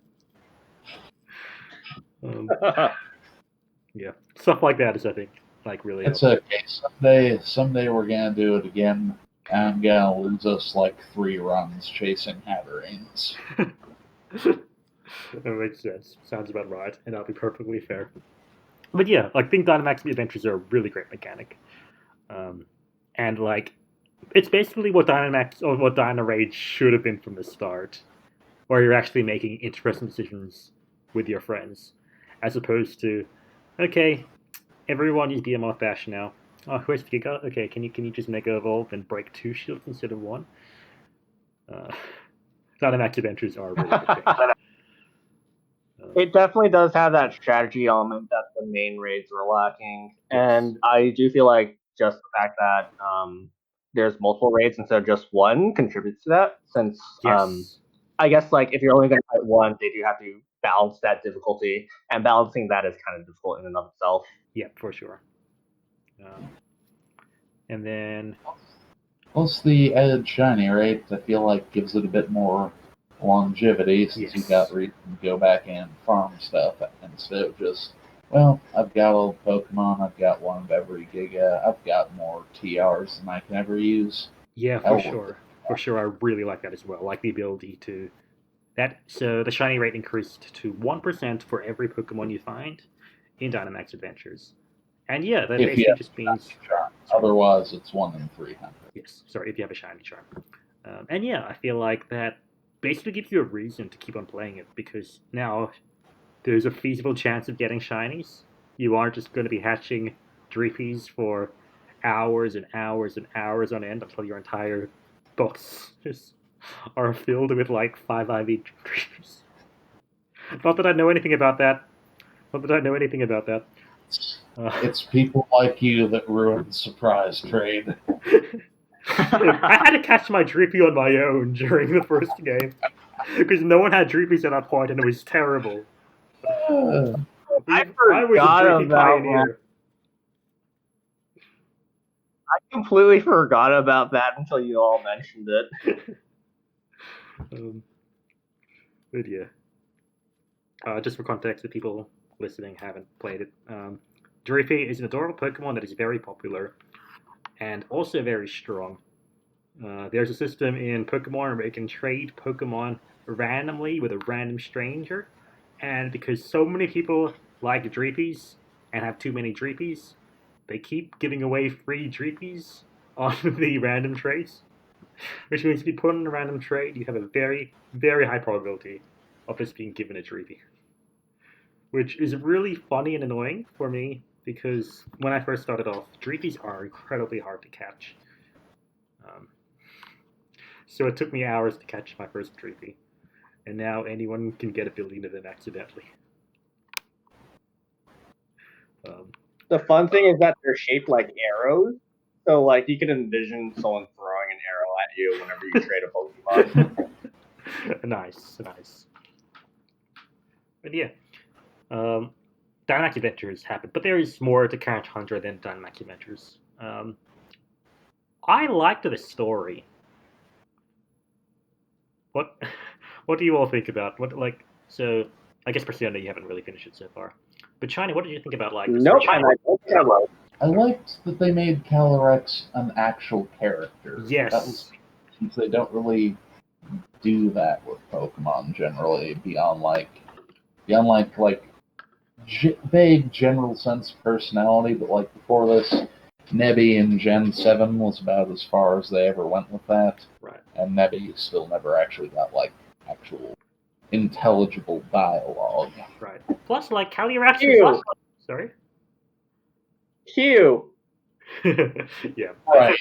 Yeah, stuff like that is, I think, like really. It's okay. Someday we're gonna do it again. And I'm gonna lose us like 3 runs chasing Hatterines. That makes sense. Sounds about right, and that'll be perfectly fair. But yeah, like, I think Dynamax Adventures are a really great mechanic, and like, it's basically what Dynamax or what Dynarade should have been from the start, where you're actually making interesting decisions with your friends, as opposed to, okay, everyone use Behemoth Bash now. Oh, where's Giga? Okay, can you just Mega Evolve and break 2 shields instead of 1? Dynamax Adventures are a really good thing. It definitely does have that strategy element that the main raids were lacking, and I do feel like just the fact that there's multiple raids instead of just one contributes to that. Since I guess like if you're only going to fight one, they do have to balance that difficulty, and balancing that is kind of difficult in and of itself. Yeah, for sure. And then plus the added shiny, right? I feel like gives it a bit more longevity since you got reason to go back and farm stuff instead of just, well, I've got all the Pokemon, I've got one of every Giga, I've got more TRs than I can ever use. Yeah, for sure. For sure, I really like that as well. I like the ability to that. So the shiny rate increased to 1% for every Pokemon you find in Dynamax Adventures. And yeah, that basically just means. Otherwise, it's 1 in 300. Yes, sorry, if you have a shiny charm. And yeah, I feel like that basically gives you a reason to keep on playing it, because now there's a feasible chance of getting shinies. You aren't just going to be hatching Dreepies for hours and hours and hours on end until your entire boxes are filled with like 5 IV Dreepies. Not that I know anything about that. It's people like you that ruin the surprise trade. I had to catch my Dreepy on my own during the first game. Because no one had Dreepies at that point, and it was terrible. I I was a forgot Dreepy about pioneer. I completely forgot about that until you all mentioned it. But yeah. Just for context, if people listening haven't played it, Dreepy is an adorable Pokemon that is very popular and also very strong. There's a system in Pokemon where you can trade Pokemon randomly with a random stranger, and because so many people like Dreepies and have too many Dreepies, they keep giving away free Dreepies on the random trades, which means if you put in a random trade, you have a very, very high probability of just being given a Dreepy, which is really funny and annoying for me because when I first started off, Dreepies are incredibly hard to catch. Um, so it took me hours to catch my first Dreepy, and now anyone can get a billion of them accidentally. The fun thing is that they're shaped like arrows, so like you can envision someone throwing an arrow at you whenever you trade a Pokemon. Nice. But yeah, Dynamax Adventures happened, but there is more to Current Tundra than Dynamax Adventures. I liked the story. What what do you all think about what like so? I guess Persona you haven't really finished it so far. But China, what did you think about like? Nope, I liked that they made Calyrex an actual character. Yes. That was, since they don't really do that with Pokemon generally, beyond like vague general sense of personality. But like before this, Nebby in Gen 7 was about as far as they ever went with that. Right. And Nebby still never actually got like actual intelligible dialogue. Right. Plus, like Calyrex Ew. Sorry. Q. Yeah. Right.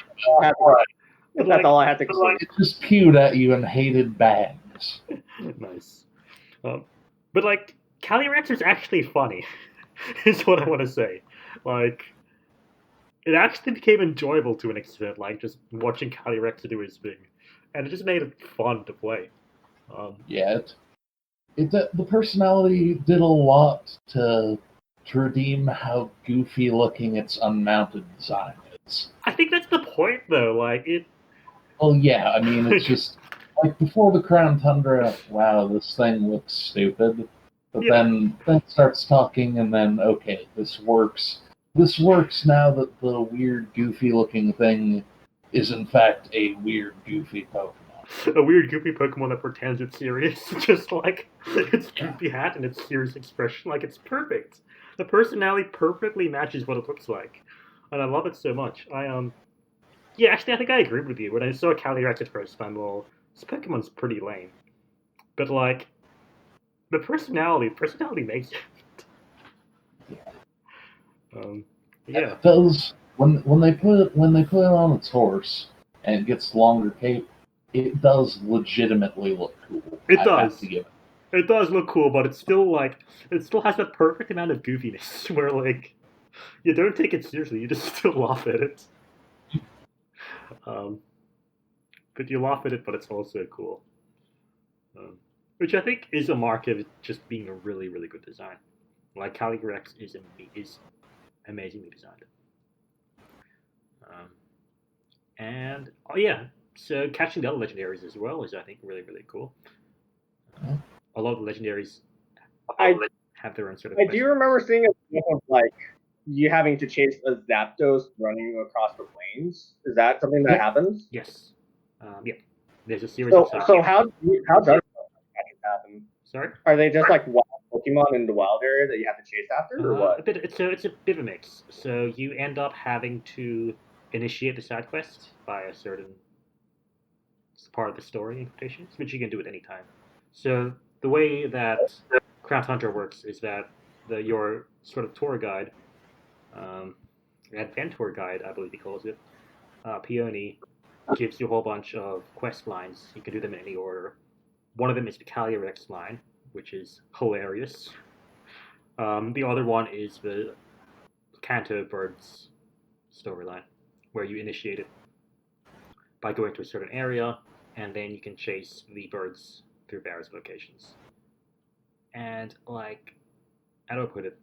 That's like, all I had to say. It just pewed at you and hated bags. Nice. But like Calyrex is actually funny. Is what I want to say. Like, it actually became enjoyable to an extent. Like just watching Calyrex do his thing, and it just made it fun to play. Yeah, the personality did a lot to redeem how goofy looking its unmounted design is. I think that's the point, though. Like it. Well, yeah, I mean, it's just like before the Crown Tundra. Wow, this thing looks stupid. But Yeah. then it starts talking, and then okay, this works. This works now that the weird, goofy-looking thing is in fact a weird, goofy Pokemon. A weird, goofy Pokemon that pretends it's serious, just like its goofy hat and its serious expression. Like it's perfect. The personality perfectly matches what it looks like, and I love it so much. Yeah, actually, I think I agree with you. When I saw Calyrex at first, I'm all, this Pokemon's pretty lame, but like the personality makes it. Yeah. It does when they put it on its horse and it gets longer cape, it does legitimately look cool. It I does. have to give it. It does look cool, but it's still like it still has that perfect amount of goofiness where like you don't take it seriously, you just still laugh at it. But you laugh at it, but it's also cool. Which I think is a mark of just being a really, really good design. Like Calyrex is amazingly designed. And oh yeah, so catching the other legendaries as well is I think really, really cool. A lot of the legendaries have their own sort of. I do remember seeing a clip of like you having to chase a Zapdos running across the plains. Is that something that happens? Yes. Yeah. There's a series So of. so how does that happen? Sorry. Are they just like wild Pokemon in the wild area that you have to chase after, or what? It's a bit of a mix. So you end up having to initiate the side quest by a certain part of the story in quotations, which you can do at any time. So the way that Crown Hunter works is that your sort of tour guide, adventure guide, I believe he calls it, Peony, gives you a whole bunch of quest lines. You can do them in any order. One of them is the Calyrex line, which is hilarious. The other one is the Kanto Birds storyline, where you initiate it by going to a certain area, and then you can chase the birds through various locations. And like, how do I put it?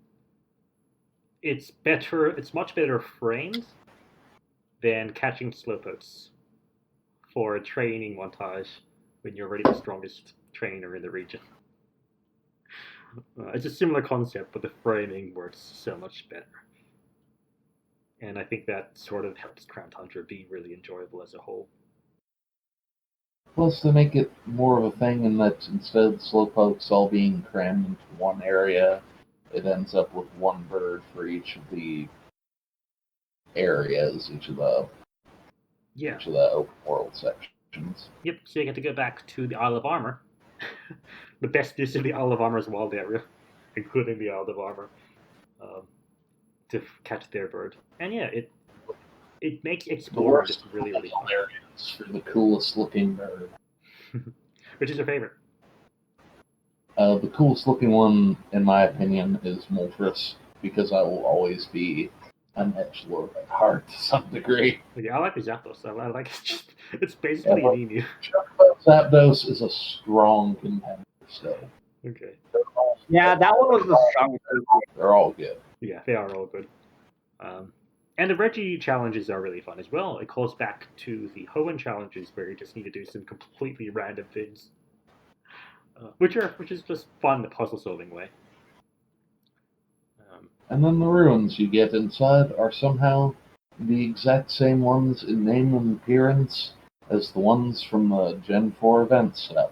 It's better. It's much better framed than catching slowpokes for a training montage when you're already the strongest trainer in the region. It's a similar concept, but the framing works so much better. And I think that sort of helps Crown Tundra be really enjoyable as a whole. Plus, they make it more of a thing in that instead of slowpokes all being crammed into one area, it ends up with one bird for each of the areas, each of the open world sections. Yep, so you get to go back to the Isle of Armor. The best use of the Isle of Armor's wild area, including the Isle of Armor, to catch their bird. And yeah, it makes exploring just really, really fun. Areas for the coolest looking bird. Which is your favorite? The coolest looking one, in my opinion, is Moltres, because I will always be an edgelord at heart to some degree. Yeah, I like the Zapdos. I like it's basically an emu. Zapdos is a strong contender still. Okay. Yeah, that one was the strongest. They're all good. Yeah, they are all good. And the Reggie challenges are really fun as well. It calls back to the Hoenn challenges where you just need to do some completely random things, which is just fun in a puzzle solving way. And then the ruins you get inside are somehow the exact same ones in name and appearance as the ones from the Gen 4 event stuff,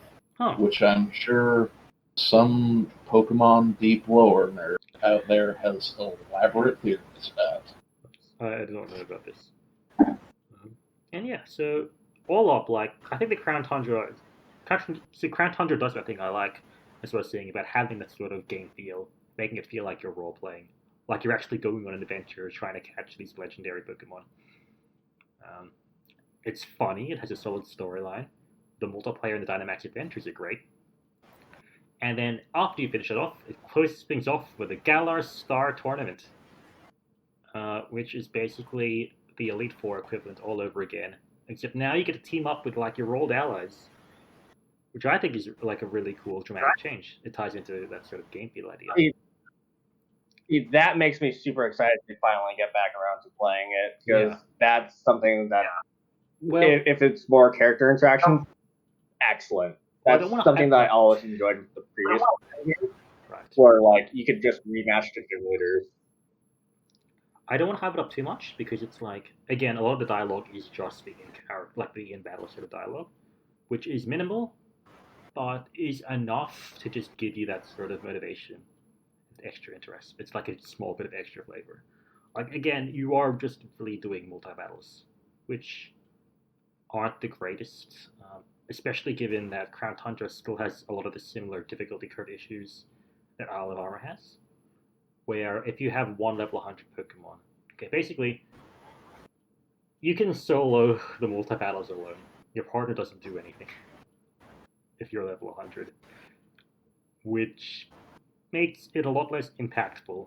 which I'm sure some Pokemon deep lore nerd out there has elaborate theories about. I don't know about this. And yeah, so all up, like, I think the Crown Tundra does that thing I like, as I was saying, about having that sort of game feel, making it feel like you're role playing, like you're actually going on an adventure trying to catch these legendary Pokemon. It's funny, it has a solid storyline. The multiplayer and the Dynamax adventures are great. And then after you finish it off, it closes things off with a Galar Star Tournament, which is basically the Elite Four equivalent all over again. Except now you get to team up with like your old allies, which I think is like a really cool dramatic change. It ties into that sort of game feel idea. That makes me super excited to finally get back around to playing it, because that's something that, if it's more character interaction, excellent. That's something that I always enjoyed with the previous game, where like you could just rematch the gym leaders. I don't want to hype it up too much because it's like, again, a lot of the dialogue is just the in battle sort of dialogue, which is minimal, but is enough to just give you that sort of motivation, extra interest. It's like a small bit of extra flavor. Like again, you are just really doing multi battles, which aren't the greatest, especially given that Crown Tundra still has a lot of the similar difficulty curve issues that Isle of Armor has. Where if you have one level 100 Pokemon, okay, basically, you can solo the multi-battles alone. Your partner doesn't do anything if you're level 100, which makes it a lot less impactful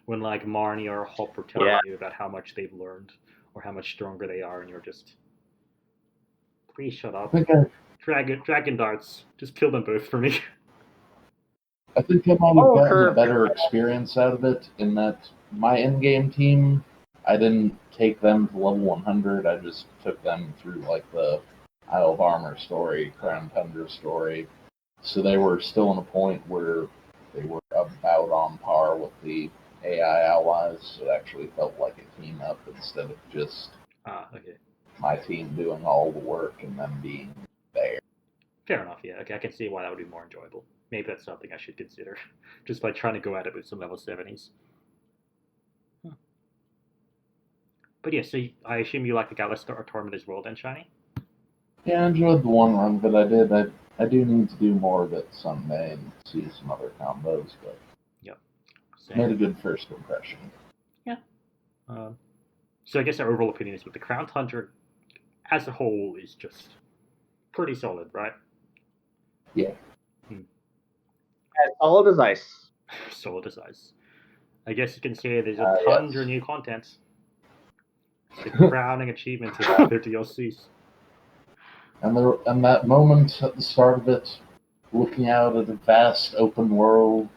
when like Marnie or Hop are telling you about how much they've learned or how much stronger they are, and you're just, please shut up. Dragon darts, just kill them both for me. I think I might have gotten a better experience out of it in that my in-game team, I didn't take them to level 100, I just took them through like the Isle of Armor story, Crown Tundra story, so they were still in a point where they were about on par with the AI allies, so it actually felt like a team up instead of just my team doing all the work and them being there. Fair enough, yeah. Okay, I can see why that would be more enjoyable. Maybe that's something I should consider. Just by trying to go at it with some level 70s. But yeah, so I assume you like the Galar Star Tournament as well then, Shiny? Yeah, I enjoyed the one run that I did. I do need to do more of it someday and see some other combos, but made a good first impression. Yeah. So I guess our overall opinion is with the Crown Tundra as a whole is just pretty solid, right? Yeah. As solid as ice. Solid as ice. I guess you can say there's a ton of new content. The crowning achievement of their DLCs. And that moment at the start of it, looking out at a vast open world,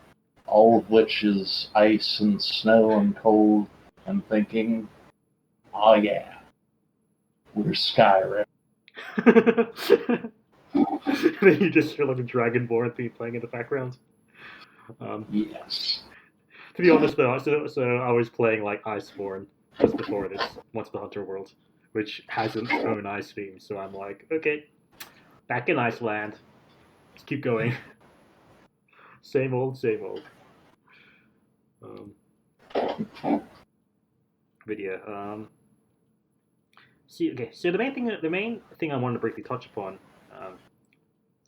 all of which is ice and snow and cold, and thinking, oh yeah, we're Skyrim. Then you just hear like a Dragonborn theme playing in the background. Yes. To be honest, though, so I was playing like Iceborne just before this, Monster Hunter World, which has its own ice theme. So I'm like, okay, back in Iceland. Let's keep going. Same old, same old. But yeah. See, okay. So the main thing I wanted to briefly touch upon, um,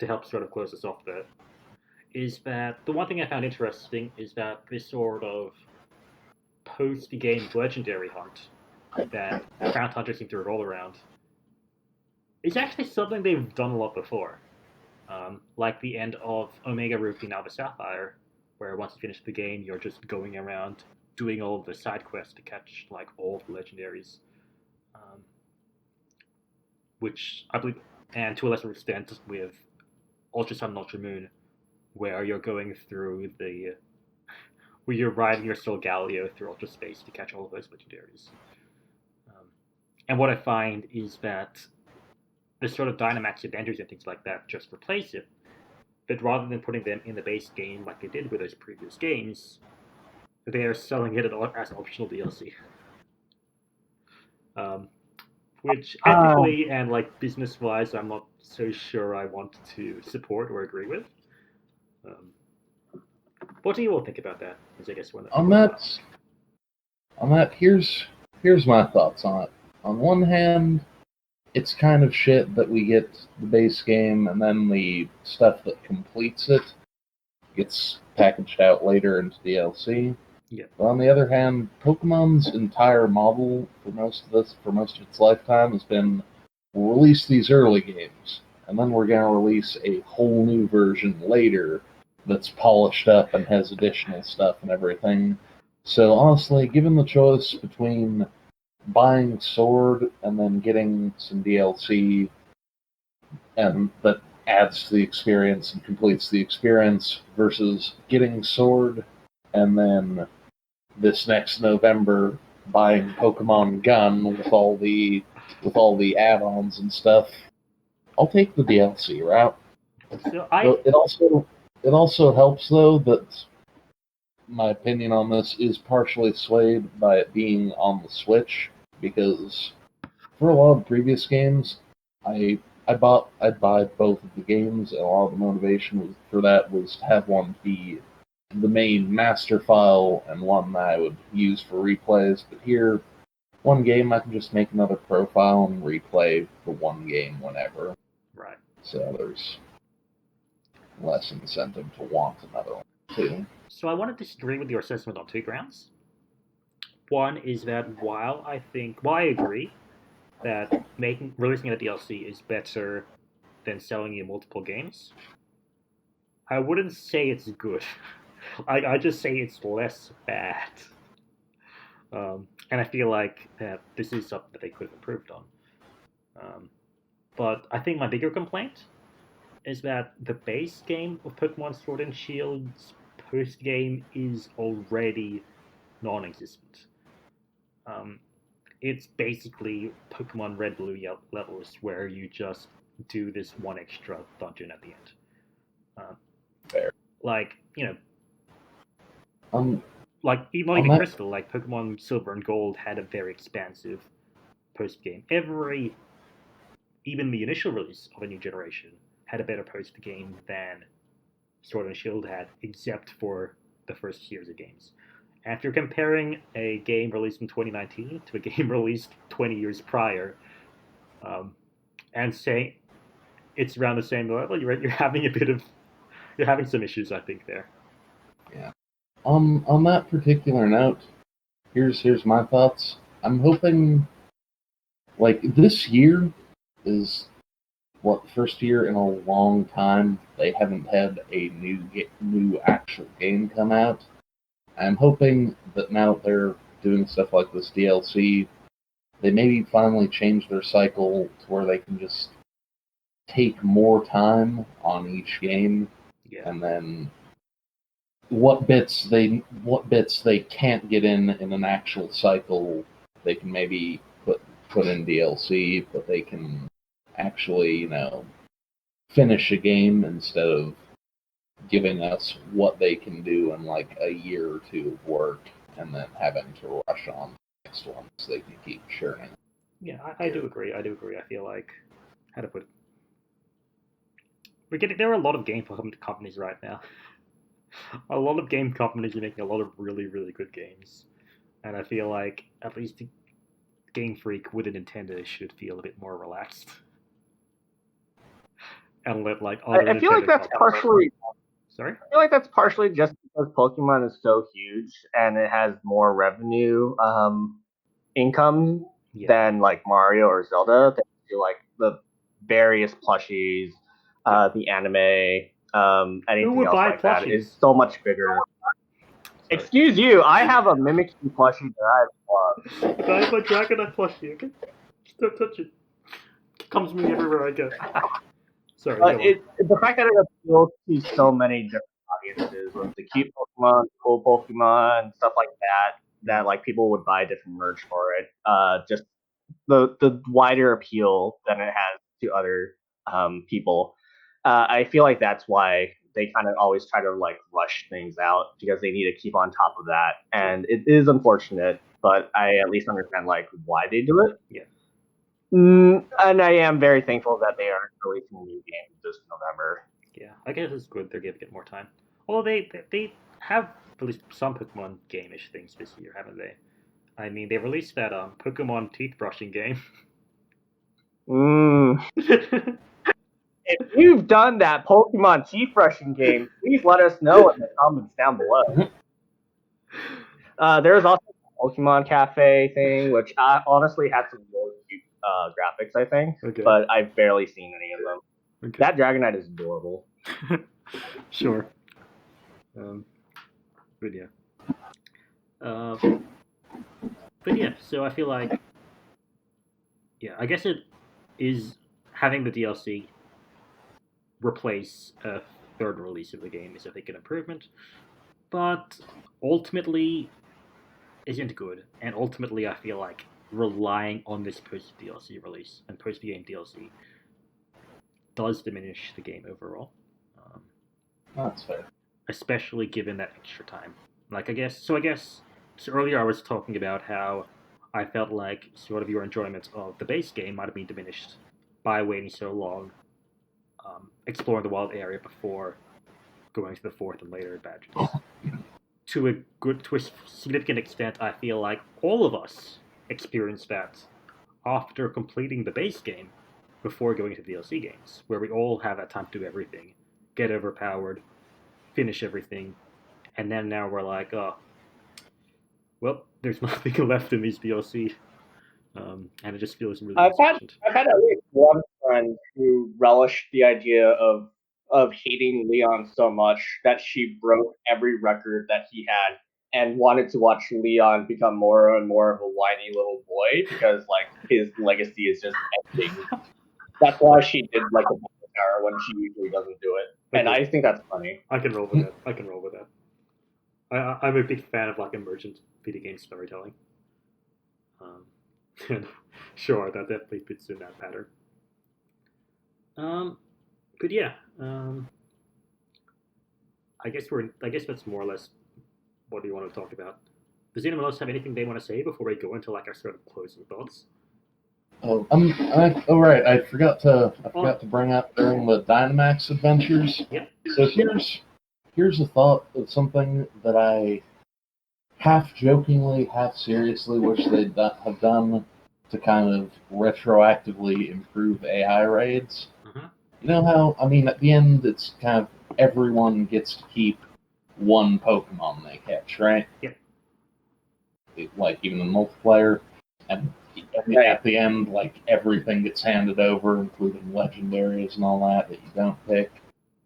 to help sort of close this off, there, is that the one thing I found interesting is that this sort of post-game legendary hunt that Crown Hunters seem to revolve around is actually something they've done a lot before. Like the end of Omega Ruby Now the Sapphire, where once you finish the game, you're just going around doing all of the side quests to catch like all the legendaries, um, which I believe, and to a lesser extent with Ultra Sun and Ultra Moon, where you're going through the where you're riding your Soul Galileo through ultra space to catch all of those legendaries. Um, and what I find is that the sort of Dynamax adventures and things like that just replace it. But rather than putting them in the base game like they did with those previous games, they are selling it as an optional DLC. Um, which ethically and like business wise, I'm not so sure I want to support or agree with. Um, what do you all think about that? As I guess On that, here's my thoughts on it. On one hand, it's kind of shit that we get the base game and then the stuff that completes it gets packaged out later into DLC. Yeah. But on the other hand, Pokemon's entire model for most of its lifetime has been, we'll release these early games, and then we're going to release a whole new version later that's polished up and has additional stuff and everything. So honestly, given the choice between buying Sword and then getting some DLC and that adds to the experience and completes the experience versus getting Sword and then this next November buying Pokemon Gun with all the add-ons and stuff, I'll take the DLC route. So It also helps though that my opinion on this is partially swayed by it being on the Switch because for a lot of previous games, I'd buy both of the games, and a lot of the motivation for that was to have one be the main master file and one that I would use for replays. But here, one game I can just make another profile and replay the one game whenever. right. So there's less incentive to want another one too. So I want to disagree with your assessment on two grounds. One is that while I agree that releasing a DLC is better than selling you multiple games, I wouldn't say it's good. I just say it's less bad. And I feel like that this is something that they could have improved on. Um, but I think my bigger complaint is that the base game of Pokemon Sword and Shield's post game is already non-existent. Um, it's basically Pokemon Red Blue levels where you just do this one extra dungeon at the end. Fair. Like you know, Um, like even Crystal, like Pokemon Silver and Gold had a very expansive post game. Even the initial release of a new generation had a better post game than Sword and Shield had, except for the first years of games. And if you're comparing a game released in 2019 to a game released 20 years prior, and saying it's around the same level, you're having some issues, I think, there. Yeah. On that particular note, here's my thoughts. I'm hoping, like, this year is first year in a long time they haven't had a new actual game come out. I'm hoping that now that they're doing stuff like this DLC, they maybe finally change their cycle to where they can just take more time on each game, and then what bits they can't get in an actual cycle, they can maybe put in DLC, but they can actually, finish a game instead of giving us what they can do in like a year or two of work and then having to rush on the next one so they can keep churning. Yeah, I do agree. I feel like, how to put it? There are a lot of game companies right now. A lot of game companies are making a lot of really, really good games. And I feel like at least Game Freak with a Nintendo should feel a bit more relaxed. And let like other I feel like that's partially. Sorry? I feel like that's partially just because Pokemon is so huge and it has more revenue income than like Mario or Zelda. They do like the various plushies, the anime, anything else like that is so much bigger. Sorry. Excuse you, I have a Mimikyu plushie that I love. I have a Dragonite plushie, okay? Don't touch it. It comes with me everywhere I go. Sorry, the fact that it appeals to so many different audiences with the cute Pokemon, cool Pokemon, stuff like that like people would buy different merch for it. Just the wider appeal than it has to other people. I feel like that's why they kind of always try to like rush things out because they need to keep on top of that, and it is unfortunate, but I at least understand like why they do it. Yeah. And I am very thankful that they are releasing a new game this November. Yeah, I guess it's good they're giving it more time. Well, they have released some Pokemon game-ish things this year, haven't they? I mean, they released that Pokemon teeth brushing game. If you've done that Pokemon teeth brushing game, please let us know in the comments down below. There's also a Pokemon Cafe thing, which honestly had some really cute graphics, I think. Okay. But I've barely seen any of them. Okay. That Dragonite is adorable. Sure. But yeah. But yeah, so I feel like, yeah, I guess it is having the DLC replace a third release of the game is, I think, an improvement. But ultimately, isn't good. And ultimately, I feel like relying on this post-DLC release and post-game DLC does diminish the game overall. That's fair. Especially given that extra time. Like, I guess, so earlier I was talking about how I felt like sort of your enjoyment of the base game might have been diminished by waiting so long, exploring the wild area before going to the fourth and later badges. To a significant extent, I feel like all of us experienced that after completing the base game before going to the DLC games, where we all have that time to do everything, get overpowered, finish everything, and then now we're like, oh, well, there's nothing left in these DLC, and it just feels really insufficient. I've had at least one friend who relished the idea of hating Leon so much that she broke every record that he had and wanted to watch Leon become more and more of a whiny little boy because like his legacy is just ending. That's why she did like a tower when she usually doesn't do it, and I think that's funny. I can roll with that. I'm a big fan of like emergent video game storytelling. Sure, that definitely fits in that pattern. But yeah, I guess that's more or less what we want to talk about. Does anyone else have anything they want to say before we go into like our sort of closing thoughts? Oh, right. I forgot to bring up during the Dynamax adventures. Yep. So here's a thought of something that I half jokingly, half seriously wish they'd have done to kind of retroactively improve AI raids. Uh-huh. You know how, I mean, at the end, it's kind of everyone gets to keep one Pokemon they catch, right? Yep. Like, even the multiplayer. And at the end, like, everything gets handed over, including legendaries and all that you don't pick.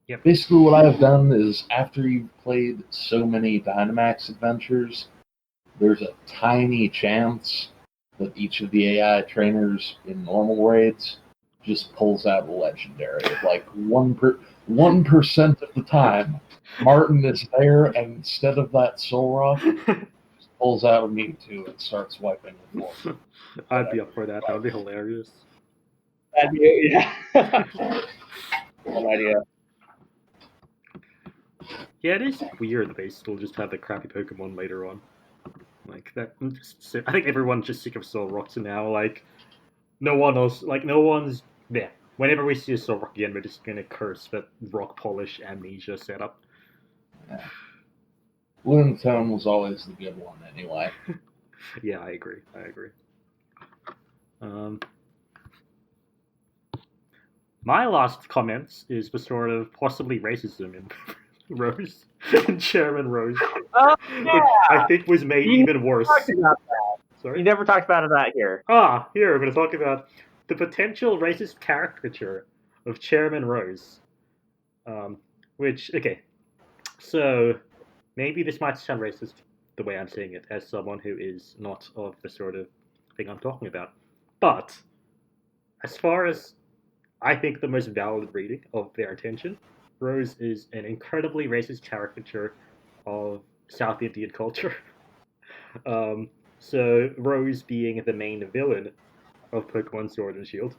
Yep. Basically, what I've done is, after you've played so many Dynamax adventures, there's a tiny chance that each of the AI trainers in normal raids just pulls out a legendary. Like 1% of the time, Martin is there, and instead of that Soul Rock, just pulls out a Mewtwo and starts wiping the floor. I'd be up for that. That would be hilarious. That'd be, yeah. Good idea. Yeah, it is weird that they still just have the crappy Pokemon later on. Like that. I think everyone's just sick of Soul Rocks now. Like, no one's. Yeah. Whenever we see a Soul Rock again, we're just gonna curse that Rock Polish Amnesia setup. Yeah. Lunatone was always the good one, anyway. Yeah, I agree. My last comments is the sort of possibly racism in Rose, in Chairman Rose, which I think was made even worse. Sorry? You never talked about that here. Here we're going to talk about the potential racist caricature of Chairman Rose. So maybe this might sound racist the way I'm saying it, as someone who is not of the sort of thing I'm talking about. But as far as I think the most valid reading of their intention, Rose is an incredibly racist caricature of South Indian culture. So Rose, being the main villain of Pokemon Sword and Shield,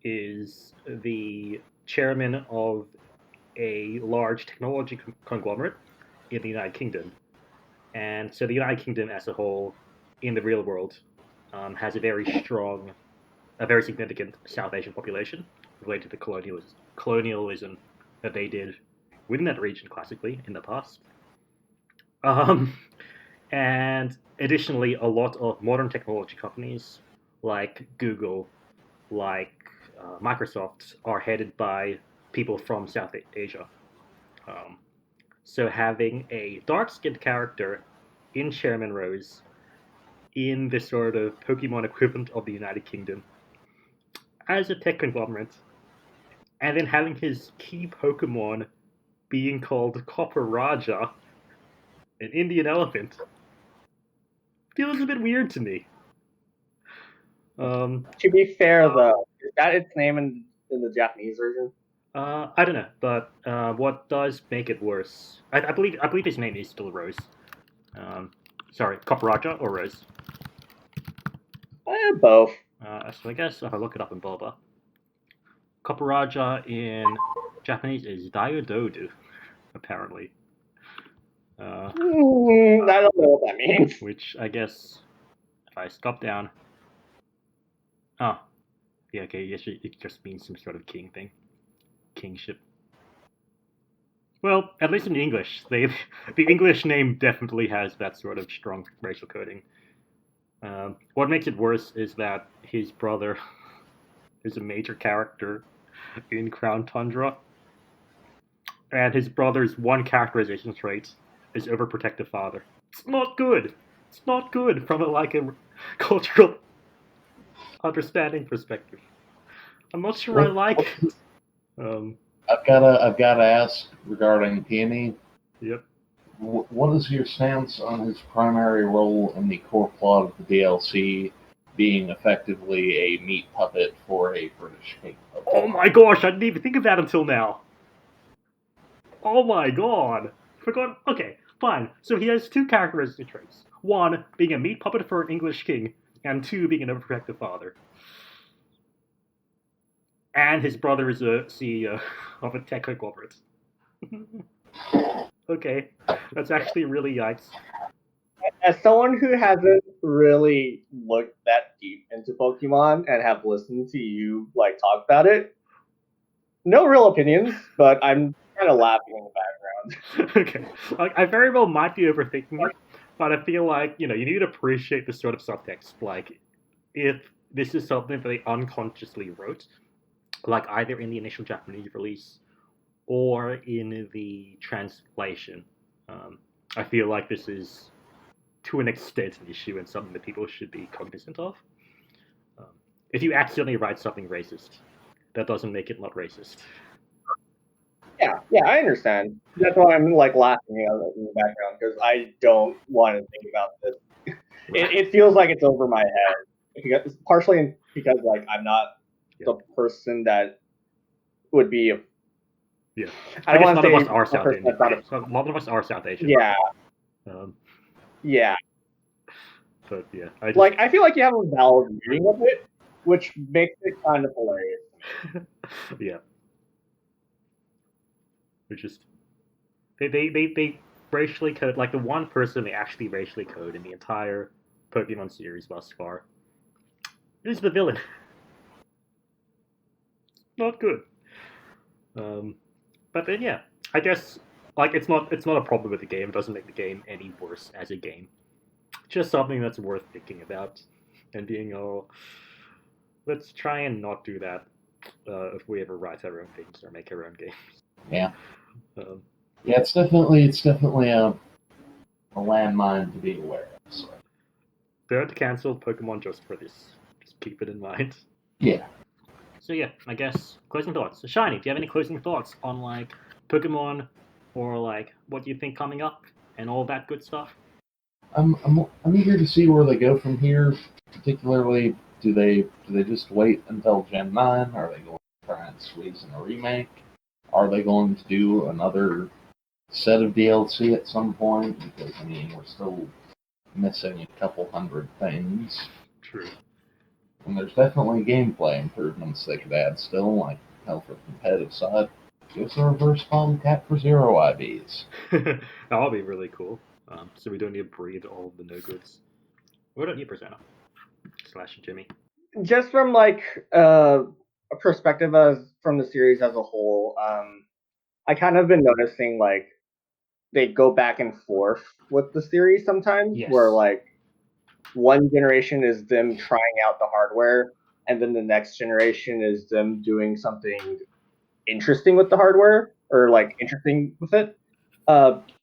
is the chairman of a large technology conglomerate in the United Kingdom. And so the United Kingdom as a whole, in the real world, has a very significant South Asian population related to colonialism that they did within that region classically in the past. And additionally, a lot of modern technology companies like Google, like Microsoft, are headed by people from South Asia. So having a dark-skinned character in Chairman Rose in the sort of Pokemon equivalent of the United Kingdom as a tech conglomerate, and then having his key Pokemon being called Copper Raja, an Indian elephant, feels a bit weird to me. To be fair, though, is that its name in the Japanese version? I don't know, but what does make it worse? I believe his name is still Rose. Sorry, Copper Raja or Rose? Both. So I guess if I look it up in Boba, Copper Raja in Japanese is Diododu, apparently. I don't know what that means. Which I guess, if I stop down... yeah, okay, yes, it just means some sort of king thing. Kingship. Well, at least in English, the English name definitely has that sort of strong racial coding. What makes it worse is that his brother is a major character in Crown Tundra, and his brother's one characterization trait is overprotective father. It's not good. It's not good from a cultural understanding perspective. I'm not sure I like it. I've gotta ask regarding Peony. Yep. What is your stance on his primary role in the core plot of the DLC being effectively a meat puppet for a British king? Oh my gosh, I didn't even think of that until now. Oh my god. Forgot. Okay, fine. So he has two characteristic traits. One, being a meat puppet for an English king, and two, being an overprotective father. And his brother is a CEO of a tech conglomerate. Okay, that's actually really yikes. As someone who hasn't really looked that deep into Pokemon and have listened to you talk about it, no real opinions, but I'm kind of laughing in the background. Okay, I very well might be overthinking it, but I feel like you need to appreciate the sort of subtext. Like, if this is something that they unconsciously wrote, like either in the initial Japanese release or in the translation, I feel like this is, to an extent, an issue and something that people should be cognizant of. If you accidentally write something racist, that doesn't make it not racist. Yeah, I understand. That's why I'm laughing in the background, because I don't want to think about this. It feels like it's over my head, partially because I'm not the person that would be. Yeah. I don't guess want to none of say us are a South person Asian. that's not a. So none of us are South Asian. Yeah, yeah. But yeah, I just, Like I feel like you have a valid reading of it, which makes it kind of hilarious. yeah. It's just they racially code, like the one person they actually racially code in the entire Pokemon series thus far is the villain. Not good. But then yeah, I guess like it's not a problem with the game. It doesn't make the game any worse as a game. Just something that's worth thinking about and being, oh, let's try and not do that if we ever write our own things or make our own games. Yeah. Um, Yeah, it's definitely a landmine to be aware of. So. Don't cancel Pokemon just for this. Just keep it in mind. Yeah. So yeah, I guess closing thoughts. So Shiny, do you have any closing thoughts on like Pokemon or like what you think coming up and all that good stuff? I'm eager to see where they go from here. Particularly, do they just wait until Gen 9? Are they going to try and squeeze in a remake? Are they going to do another set of DLC at some point? Because I mean, we're still missing a couple hundred things. True. And there's definitely gameplay improvements they could add still, like hell for the competitive side. Give us a reverse palm cat for 0 IVs. That'll be really cool. So we don't need to breed all of the no goods. What about you, Persona? Slash Jimmy. Just from like a perspective as from the series as a whole, I kind of been noticing like they go back and forth with the series sometimes, Yes. where like one generation is them trying out the hardware, and then the next generation is them doing something interesting with the hardware or like interesting with it.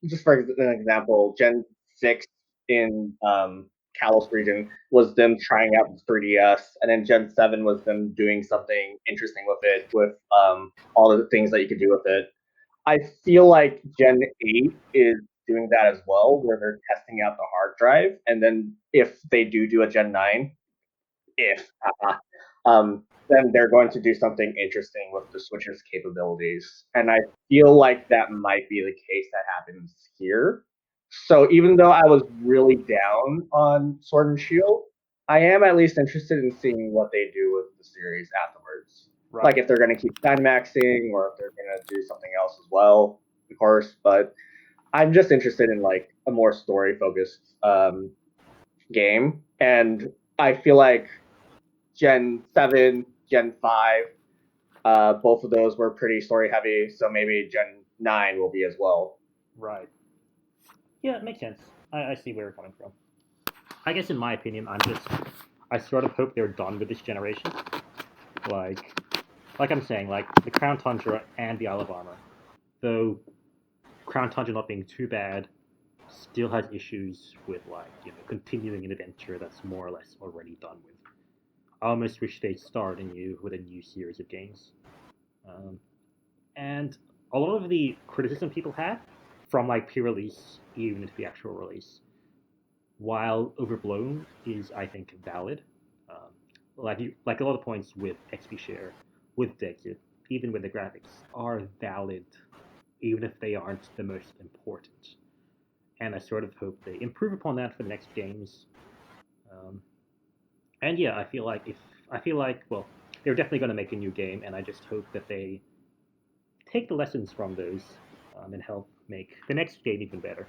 Just for an example, Gen 6 in Kalos region was them trying out the 3DS, and then Gen 7 was them doing something interesting with it, with all the things that you could do with it. I feel like Gen 8 is doing that as well, where they're testing out the hard drive, and then if they do a Gen 9, if then they're going to do something interesting with the Switch's capabilities. And I feel like that might be the case that happens here. So even though I was really down on Sword and Shield, I am at least interested in seeing what they do with the series afterwards. Right. Like if they're going to keep Dynamaxing or if they're going to do something else as well, of course. But I'm just interested in like a more story focused game. And I feel like Gen 7, Gen 5, both of those were pretty story heavy, so maybe Gen 9 will be as well. Right. Yeah, it makes sense. I see where you're coming from. I guess in my opinion, I sort of hope they're done with this generation. Like I'm saying, like the Crown Tundra and the Isle of Armor, though Crown Tundra not being too bad, still has issues with like, continuing an adventure that's more or less already done with. I almost wish they'd start anew with a new series of games. And a lot of the criticism people had from like pre-release even into the actual release, while overblown, is I think valid. Um, like a lot of points with XP share, with Dexit, even with the graphics, are valid, even if they aren't the most important. And I sort of hope they improve upon that for the next games. And yeah, I feel like well, they're definitely going to make a new game, and I just hope that they take the lessons from those and help make the next game even better.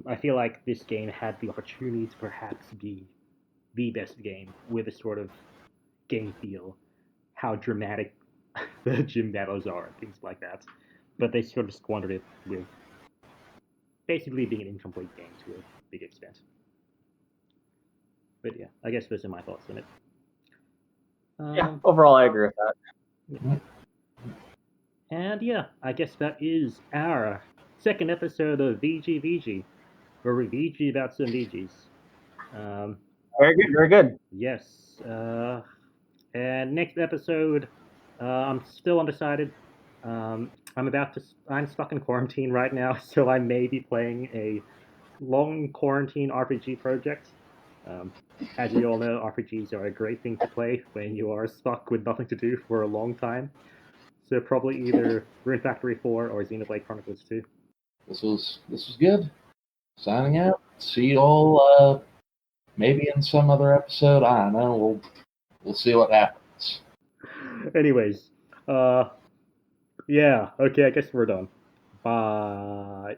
I feel like this game had the opportunity to perhaps be the best game with a sort of game feel, how dramatic the gym battles are, and things like that. But they sort of squandered it with basically being an incomplete game to a big extent. But yeah, I guess those are my thoughts on it. Yeah, overall, I agree with that. Yeah. And yeah, I guess that is our second episode of VGVG, where we VG about some VGs. Very good, very good. Yes. And next episode, I'm still undecided. I'm stuck in quarantine right now, so I may be playing a long quarantine RPG project. As you all know, RPGs are a great thing to play when you are stuck with nothing to do for a long time. So probably either Rune Factory 4 or Xenoblade Chronicles 2. This was good. Signing out. See you all maybe in some other episode. I don't know. We'll see what happens. Anyways, yeah, okay, I guess we're done. Bye.